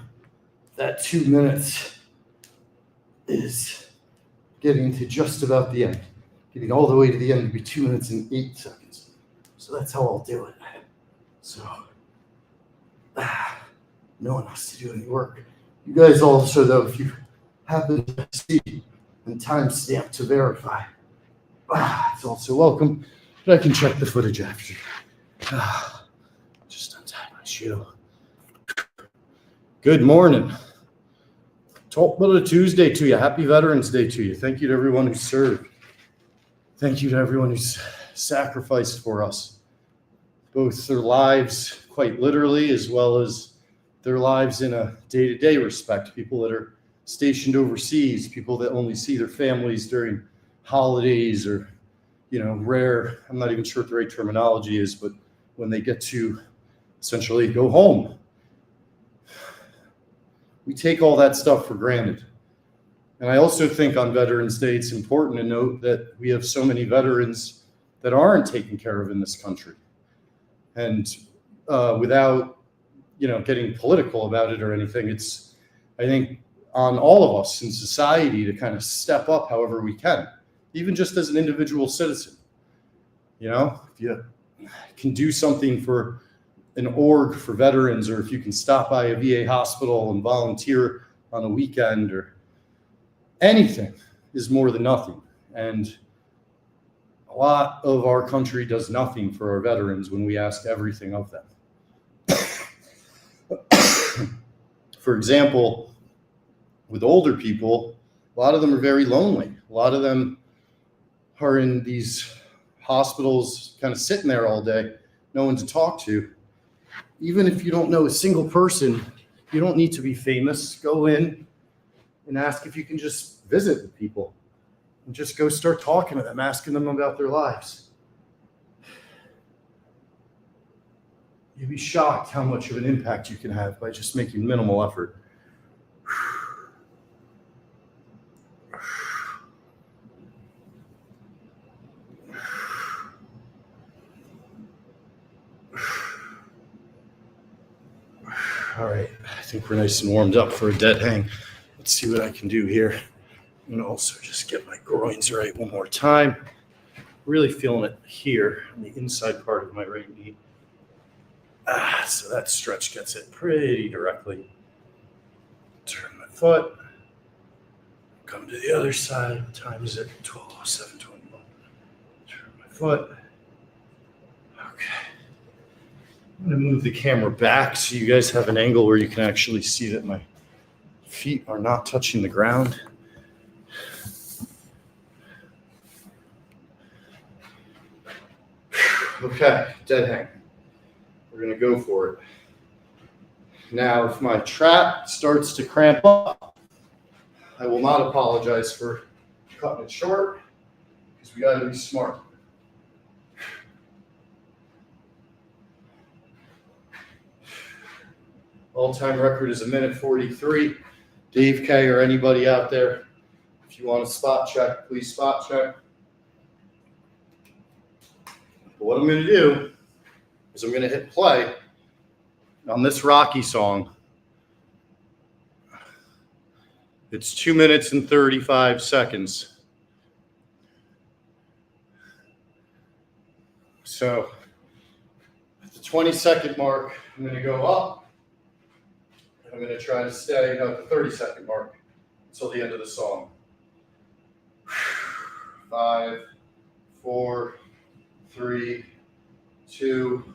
that 2 minutes is getting to just about the end. Getting all the way to the end would be 2 minutes and 8 seconds. So that's how I'll do it. So no one has to do any work. You guys also, though, if you happen to see and timestamp to verify, it's also welcome. But I can check the footage after. Just untie my shoe. Good morning. Top of the Tuesday to you. Happy Veterans Day to you. Thank you to everyone who served. Thank you to everyone who's sacrificed for us, both their lives quite literally as well as their lives in a day-to-day respect. People that are stationed overseas, people that only see their families during holidays or, rare, I'm not even sure what the right terminology is, but when they get to essentially go home. We take all that stuff for granted. And I also think on Veterans Day, it's important to note that we have so many veterans that aren't taken care of in this country. And without, getting political about it or anything, it's, I think, on all of us in society to kind of step up however we can, even just as an individual citizen. If you can do something for an org for veterans, or if you can stop by a VA hospital and volunteer on a weekend, or anything is more than nothing. And a lot of our country does nothing for our veterans when we ask everything of them. For example, with older people, a lot of them are very lonely. A lot of them are in these hospitals kind of sitting there all day, no one to talk to. Even if you don't know a single person, you don't need to be famous. Go in and ask if you can just visit with people and just go start talking to them, asking them about their lives. You'd be shocked how much of an impact you can have by just making minimal effort. All right, I think we're nice and warmed up for a dead hang. Let's see what I can do here. And also just get my groins right one more time. Really feeling it here on the inside part of my right knee. So that stretch gets it pretty directly. Turn my foot. Come to the other side. What time is it? 12:07:21. Turn my foot. Okay. I'm going to move the camera back so you guys have an angle where you can actually see that my feet are not touching the ground. Okay, dead hang. We're going to go for it. Now, if my trap starts to cramp up, I will not apologize for cutting it short, because we got to be smart. All-time record is 1:43. Dave K or anybody out there, if you want to spot check, please spot check. But what I'm going to do is I'm going to hit play on this Rocky song. It's 2 minutes and 35 seconds. So at the 20-second mark, I'm going to go up, and I'm going to try to stay at the 30-second mark until the end of the song. 5, 4, 3, 2.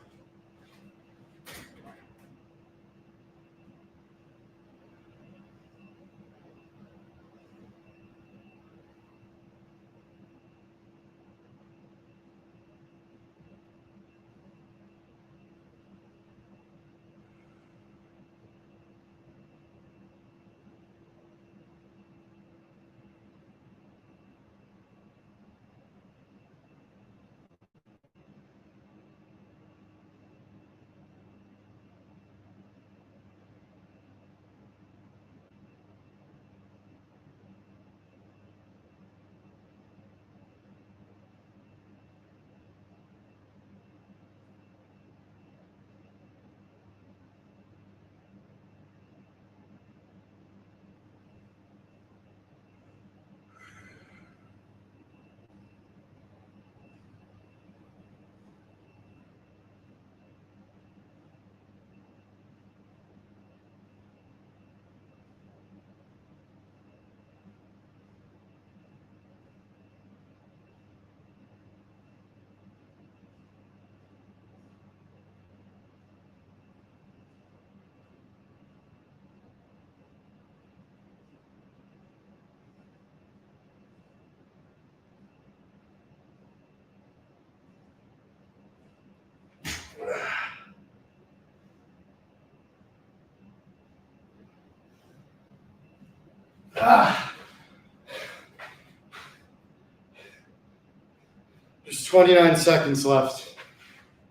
There's 29 seconds left.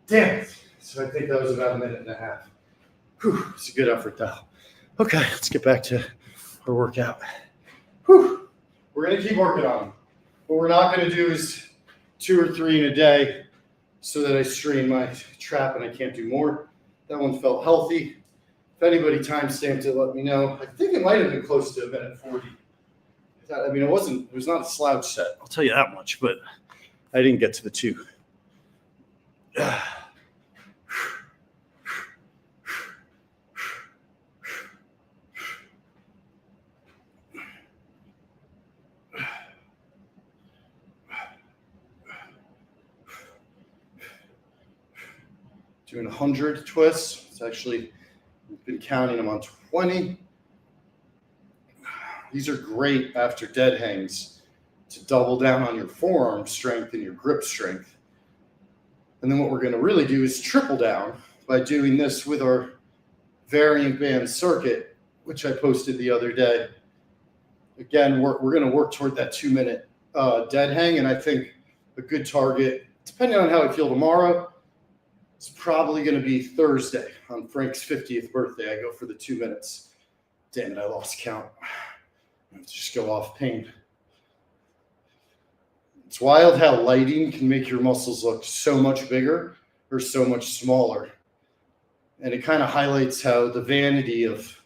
Damn it. So I think that was about a minute and a half. Whew, it's a good effort though. Okay, let's get back to our workout. Whew. We're going to keep working on them. What we're not going to do is 2 or 3 in a day so that I strain my trap and I can't do more. That one felt healthy. If anybody timestamped it, let me know. I think it might have been close to a minute 40. I mean, it was not a slouch set. I'll tell you that much, but I didn't get to the 2. Doing 100 twists. It's actually, I've been counting them on 20. These are great after dead hangs to double down on your forearm strength and your grip strength. And then what we're going to really do is triple down by doing this with our variant band circuit, which I posted the other day. Again, we're going to work toward that 2-minute dead hang, and I think a good target, depending on how I feel tomorrow, it's probably going to be Thursday on Frank's 50th birthday. I go for the 2 minutes. Damn it, I lost count. I have to just go off pain. It's wild how lighting can make your muscles look so much bigger or so much smaller. And it kind of highlights how the vanity of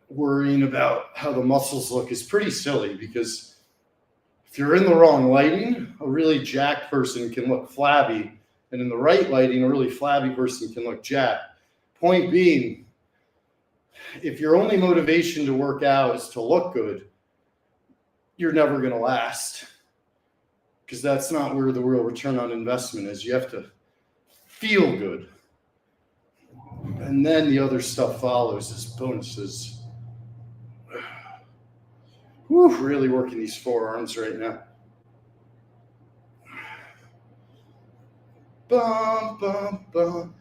worrying about how the muscles look is pretty silly, because if you're in the wrong lighting, a really jacked person can look flabby. And in the right lighting, a really flabby person can look jacked. Point being, if your only motivation to work out is to look good, you're never going to last, because that's not where the real return on investment is. You have to feel good. And then the other stuff follows as bonuses. Whew, really working these forearms right now. Bum, bum, bum,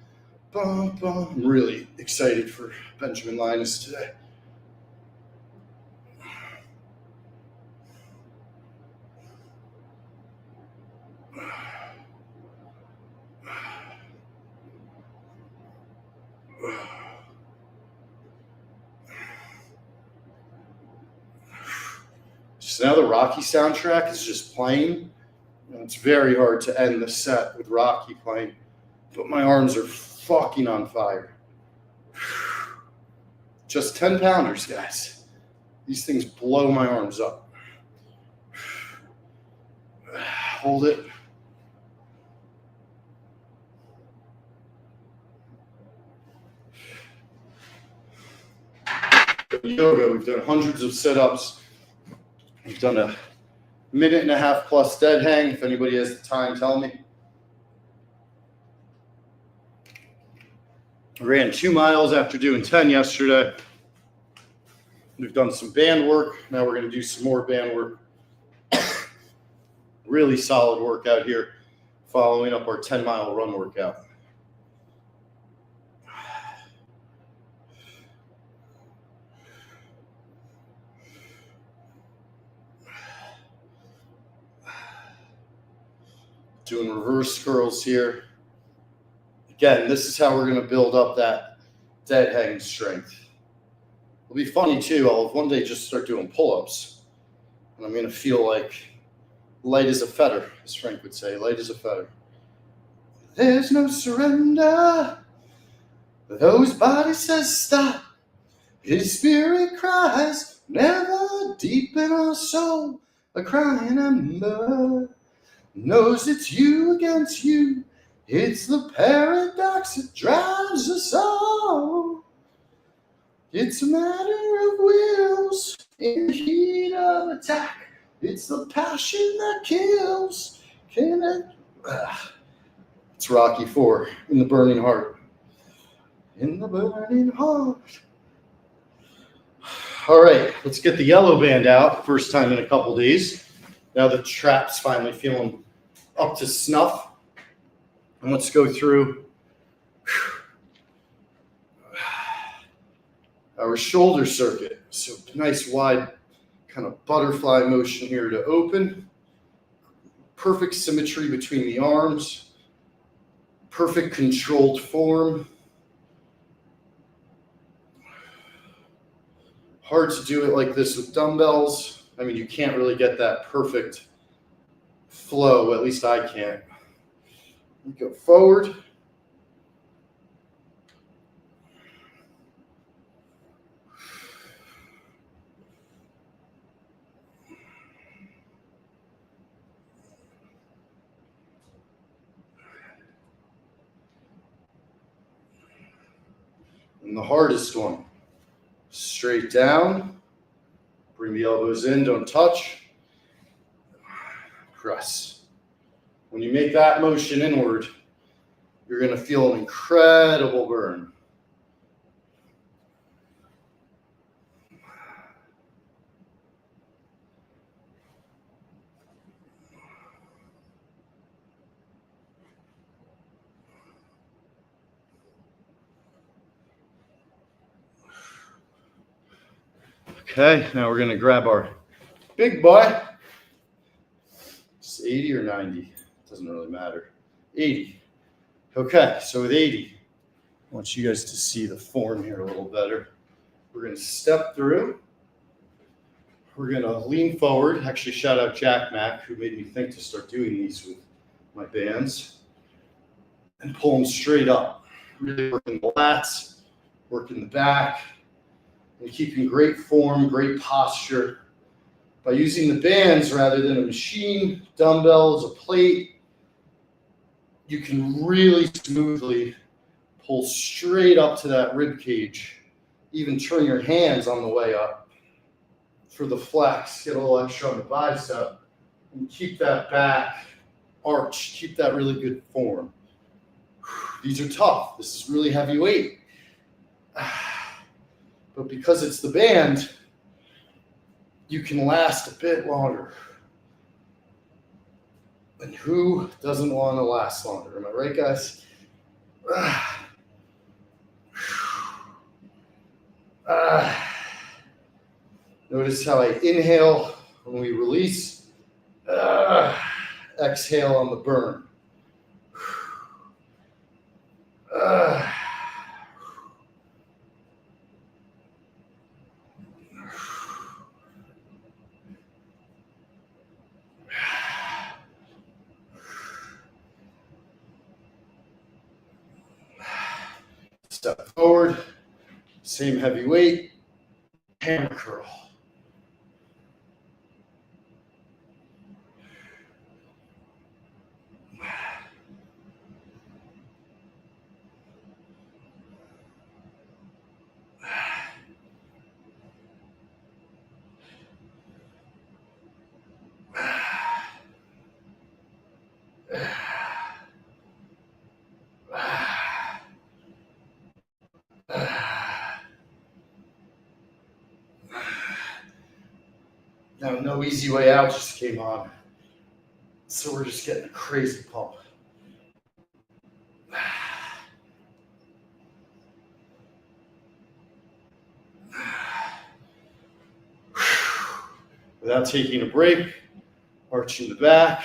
bum, bum. I'm really excited for Benjamin Linus today. So now the Rocky soundtrack is just playing. And it's very hard to end the set with Rocky playing, but my arms are fucking on fire. Just 10 pounders, guys. These things blow my arms up. Hold it. yoga. We've done hundreds of sit-ups. We've done a 1.5 minute plus dead hang. If anybody has the time, tell me. I ran 2 miles after doing 10 yesterday. We've done some band work. Now we're going to do some more band work. Really solid workout here, following up our 10-mile run workout. Doing reverse curls here. Again, this is how we're going to build up that dead hang strength. It'll be funny too. I'll one day just start doing pull-ups, and I'm going to feel like light as a feather, as Frank would say, light as a feather. There's no surrender. Those bodies says stop. His spirit cries, never deep in our soul, a crying ember knows it's you against you. It's the paradox that drives us all. It's a matter of wills in the heat of attack. It's the passion that kills. It's Rocky IV, In the Burning Heart. In the burning heart. All right, let's get the yellow band out. First time in a couple days. Now the trap's finally feeling up to snuff. And let's go through our shoulder circuit. So nice wide kind of butterfly motion here to open. Perfect symmetry between the arms. Perfect controlled form. Hard to do it like this with dumbbells. I mean, you can't really get that perfect flow. At least I can't. We go forward. And the hardest one, straight down, bring the elbows in, don't touch, press. When you make that motion inward, you're going to feel an incredible burn. Okay, now we're going to grab our big boy. It's 80 or 90. Doesn't really matter. 80. Okay, so with 80, I want you guys to see the form here a little better. We're going to step through. We're going to lean forward. Actually, shout out Jack Mack, who made me think to start doing these with my bands. And pull them straight up. Really working the lats, working the back, and keeping great form, great posture. By using the bands rather than a machine, dumbbells, a plate, you can really smoothly pull straight up to that rib cage. Even turn your hands on the way up for the flex. Get a little extra on the bicep and keep that back arch. Keep that really good form. These are tough. This is really heavy weight. But because it's the band, you can last a bit longer. And who doesn't want to last longer? Am I right, guys? Notice how I inhale when we release. Exhale on the burn. Step forward, same heavy weight, hammer curl. Now, no easy way out just came on. So we're just getting a crazy pump. Without taking a break, arching the back.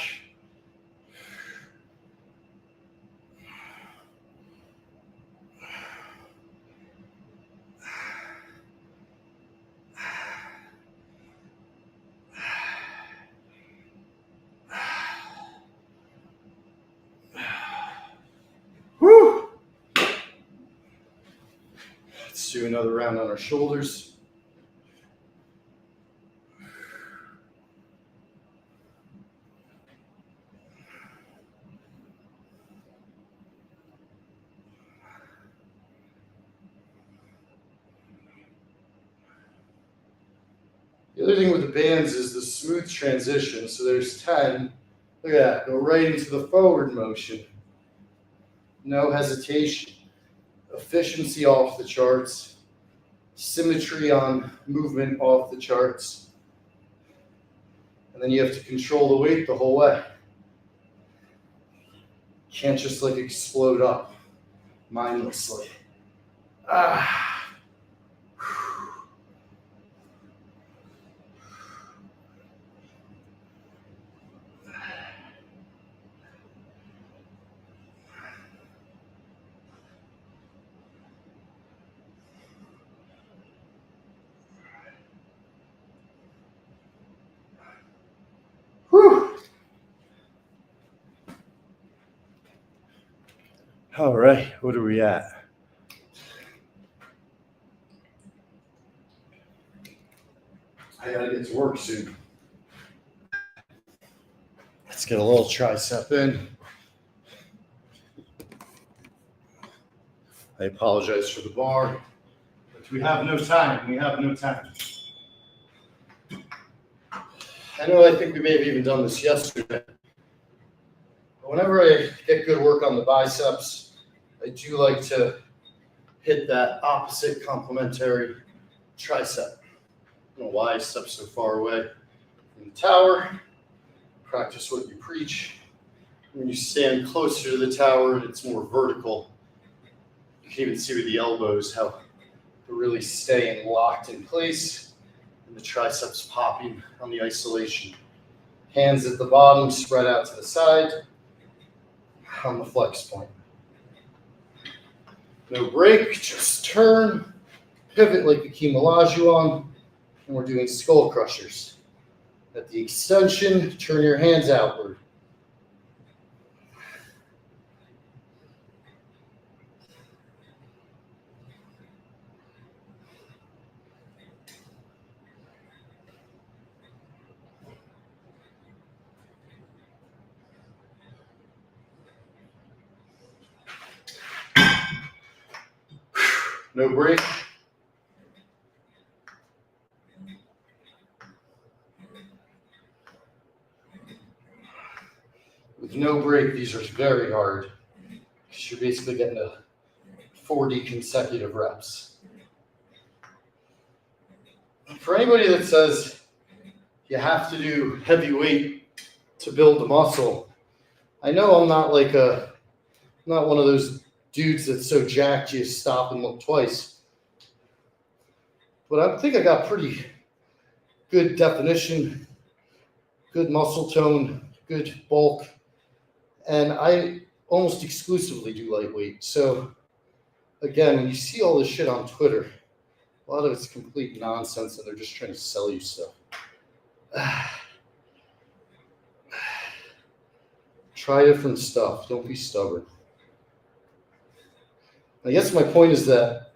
Whew. Let's do another round on our shoulders. The other thing with the bands is the smooth transition. So there's 10. Look at that. Go right into the forward motion. No hesitation. Efficiency off the charts. Symmetry on movement off the charts. And then you have to control the weight the whole way. Can't just like explode up mindlessly. Whew. All right, what are we at? I gotta get to work soon. Let's get a little tricep in. I apologize for the bar, but we have no time. We have no time. I think we may have even done this yesterday. But whenever I get good work on the biceps, I do like to hit that opposite complementary tricep. I don't know why I step so far away from the tower. Practice what you preach. When you stand closer to the tower and it's more vertical, you can even see with the elbows how they're really staying locked in place and the triceps popping on the isolation. Hands at the bottom, spread out to the side on the flex point. No break, just turn, pivot like Hakeem Olajuwon, and we're doing skull crushers. At the extension, turn your hands outward. No break. With no break, these are very hard because you're basically getting to 40 consecutive reps. For anybody that says you have to do heavy weight to build the muscle, I know I'm not not one of those dudes that's so jacked you stop and look twice. But I think I got pretty good definition, good muscle tone, good bulk, and I almost exclusively do lightweight. So again, when you see all this shit on Twitter, a lot of it's complete nonsense and they're just trying to sell you stuff. Try different stuff. Don't be stubborn. I guess my point is that,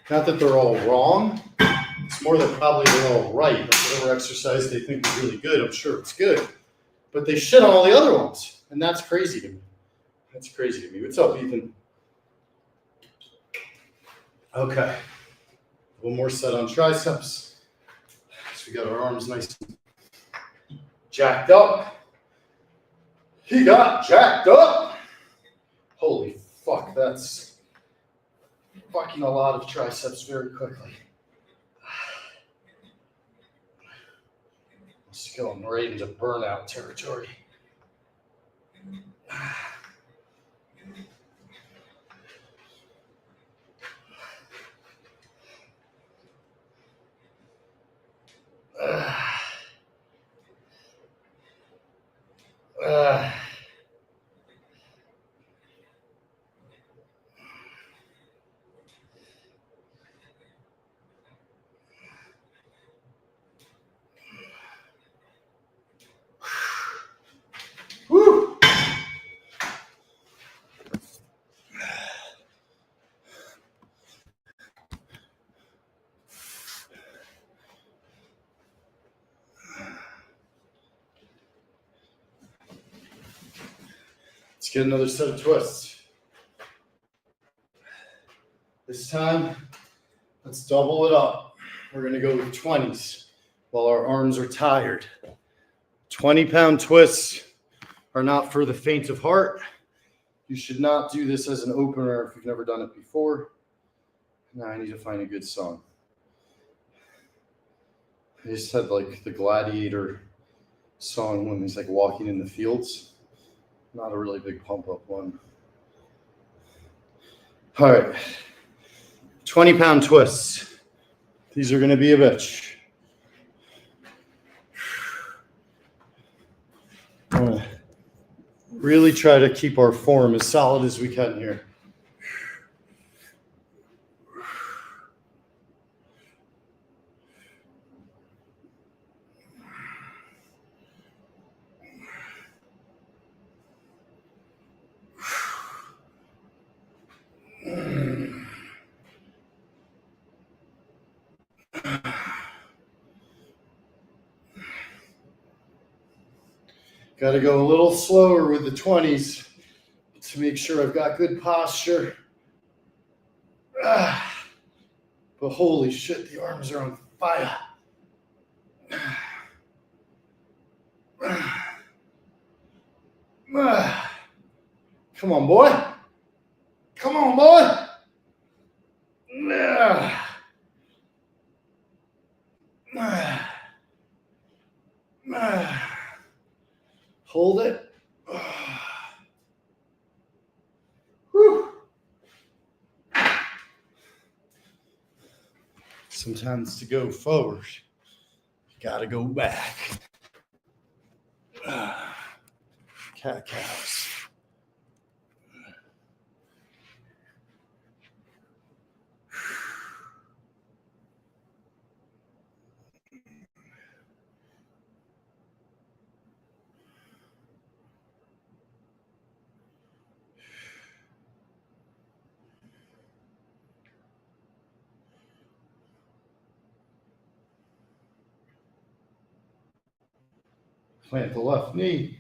not that they're all wrong, it's more that probably they're all right. Like whatever exercise they think is really good, I'm sure it's good. But they shit on all the other ones. And that's crazy to me. That's crazy to me. What's up, Ethan? Okay. One more set on triceps. So we got our arms nice and jacked up. He got jacked up. Holy fuck, that's fucking a lot of triceps very quickly. Just going right into burnout territory. Woo! Let's get another set of twists. This time, let's double it up. We're going to go with 20s while our arms are tired. 20-pound twists are not for the faint of heart. You should not do this as an opener if you've never done it before. Now I need to find a good song. I just had like the Gladiator song when he's like walking in the fields. Not a really big pump up one. All right. 20-pound twists. These are going to be a bitch. I'm going to really try to keep our form as solid as we can here. Got to go a little slower with the 20s to make sure I've got good posture. But holy shit, the arms are on fire. Come on, boy. Come on, boy. Hold it. Whew. Sometimes to go forward, you gotta go back. Cat cows. Plant the left knee.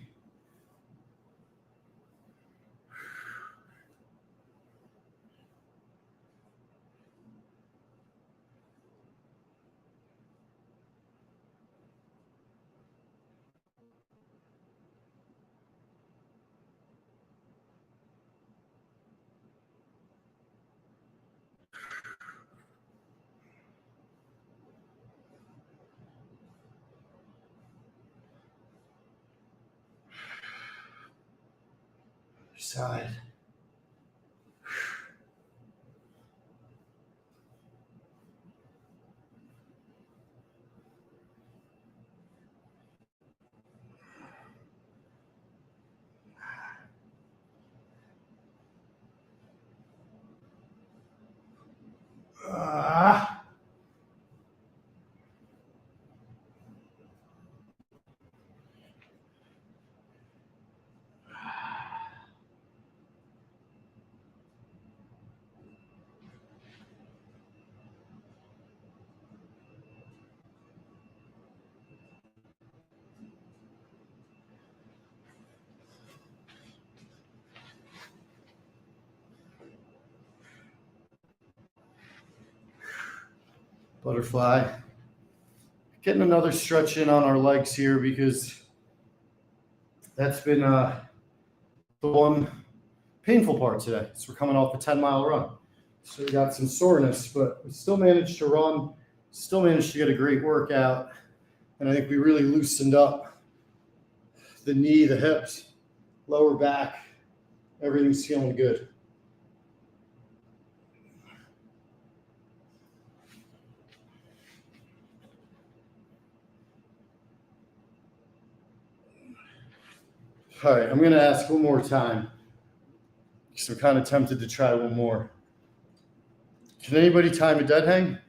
Side. Butterfly. Getting another stretch in on our legs here because that's been the one painful part today. So we're coming off a 10-mile run. So we got some soreness, but we still managed to run, still managed to get a great workout. And I think we really loosened up the knee, the hips, lower back. Everything's feeling good. All right, I'm going to ask one more time because I'm kind of tempted to try one more. Can anybody time a dead hang?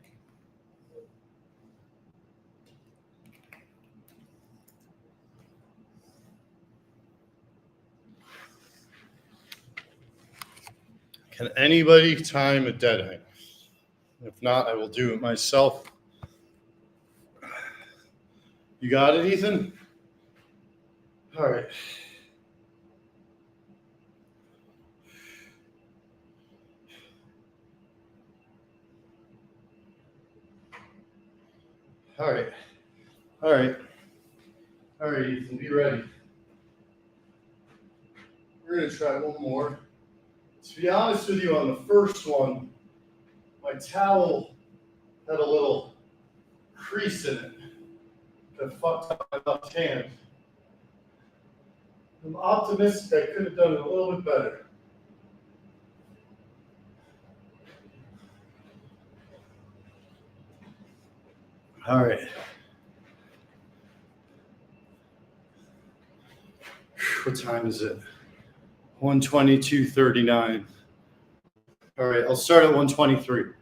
Can anybody time a dead hang? If not, I will do it myself. You got it, Ethan? All right. All right. All right. All right, Ethan, be ready. We're going to try one more. To be honest with you, on the first one, my towel had a little crease in it that fucked up my left hand. I'm optimistic I could have done it a little bit better. All right. What time is it? 1:22:39. All right, I'll start at 1:23.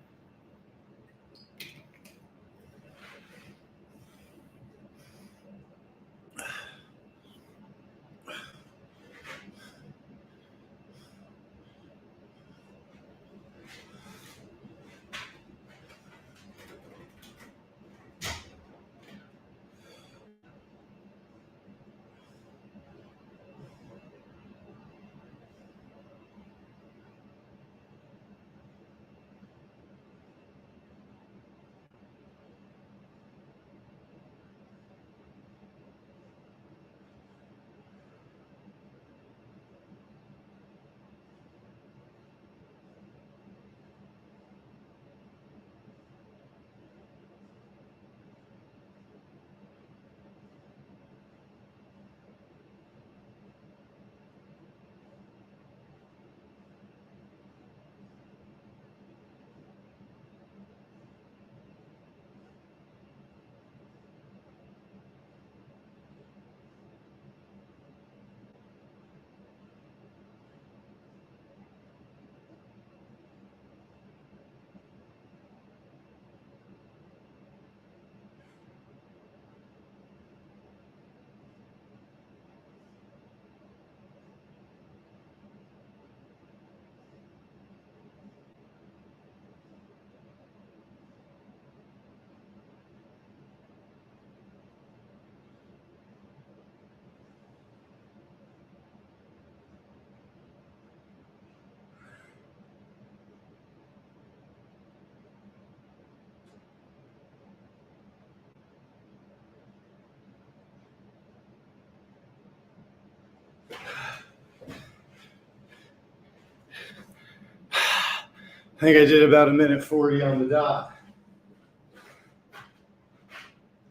I think I did about 1:40 on the dot.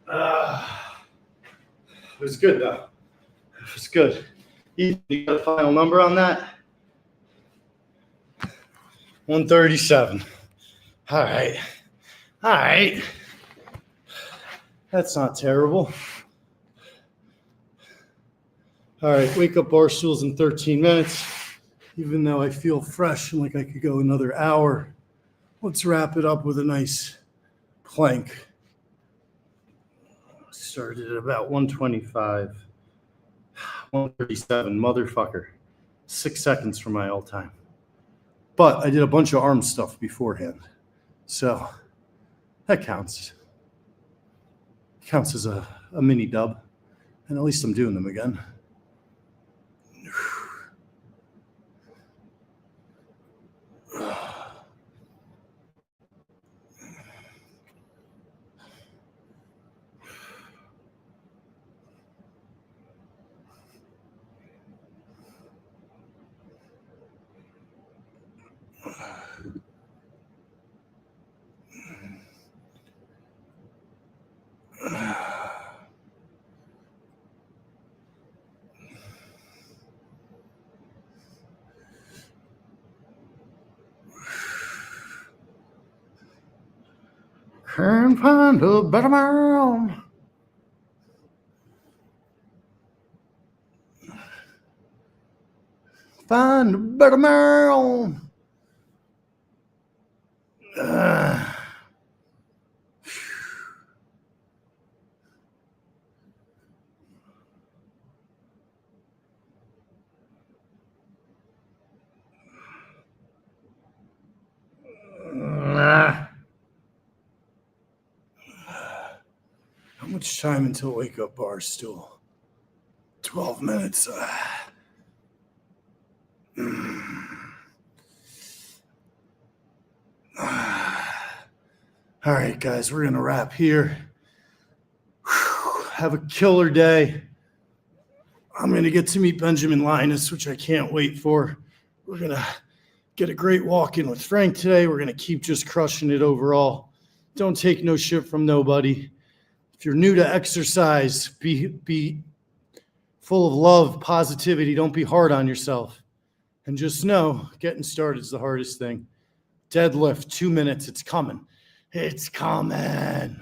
It was good, though. It was good. Ethan, you got a final number on that? 137. All right. All right. That's not terrible. All right, wake up bar stools in 13 minutes. Even though I feel fresh and like I could go another hour, let's wrap it up with a nice plank. Started at about 125. 137, motherfucker. 6 seconds from my all time. But I did a bunch of arm stuff beforehand. So that counts. Counts as a mini dub. And at least I'm doing them again. Can't find a better man. Find a better man. How much time until wake up, Barstool? 12 minutes. All right, guys, we're going to wrap here. Have a killer day. I'm going to get to meet Benjamin Linus, which I can't wait for. We're going to get a great walk-in with Frank today. We're going to keep just crushing it overall. Don't take no shit from nobody. If you're new to exercise, be full of love, positivity. Don't be hard on yourself. And just know, getting started is the hardest thing. Deadlift, 2 minutes. It's coming. It's coming.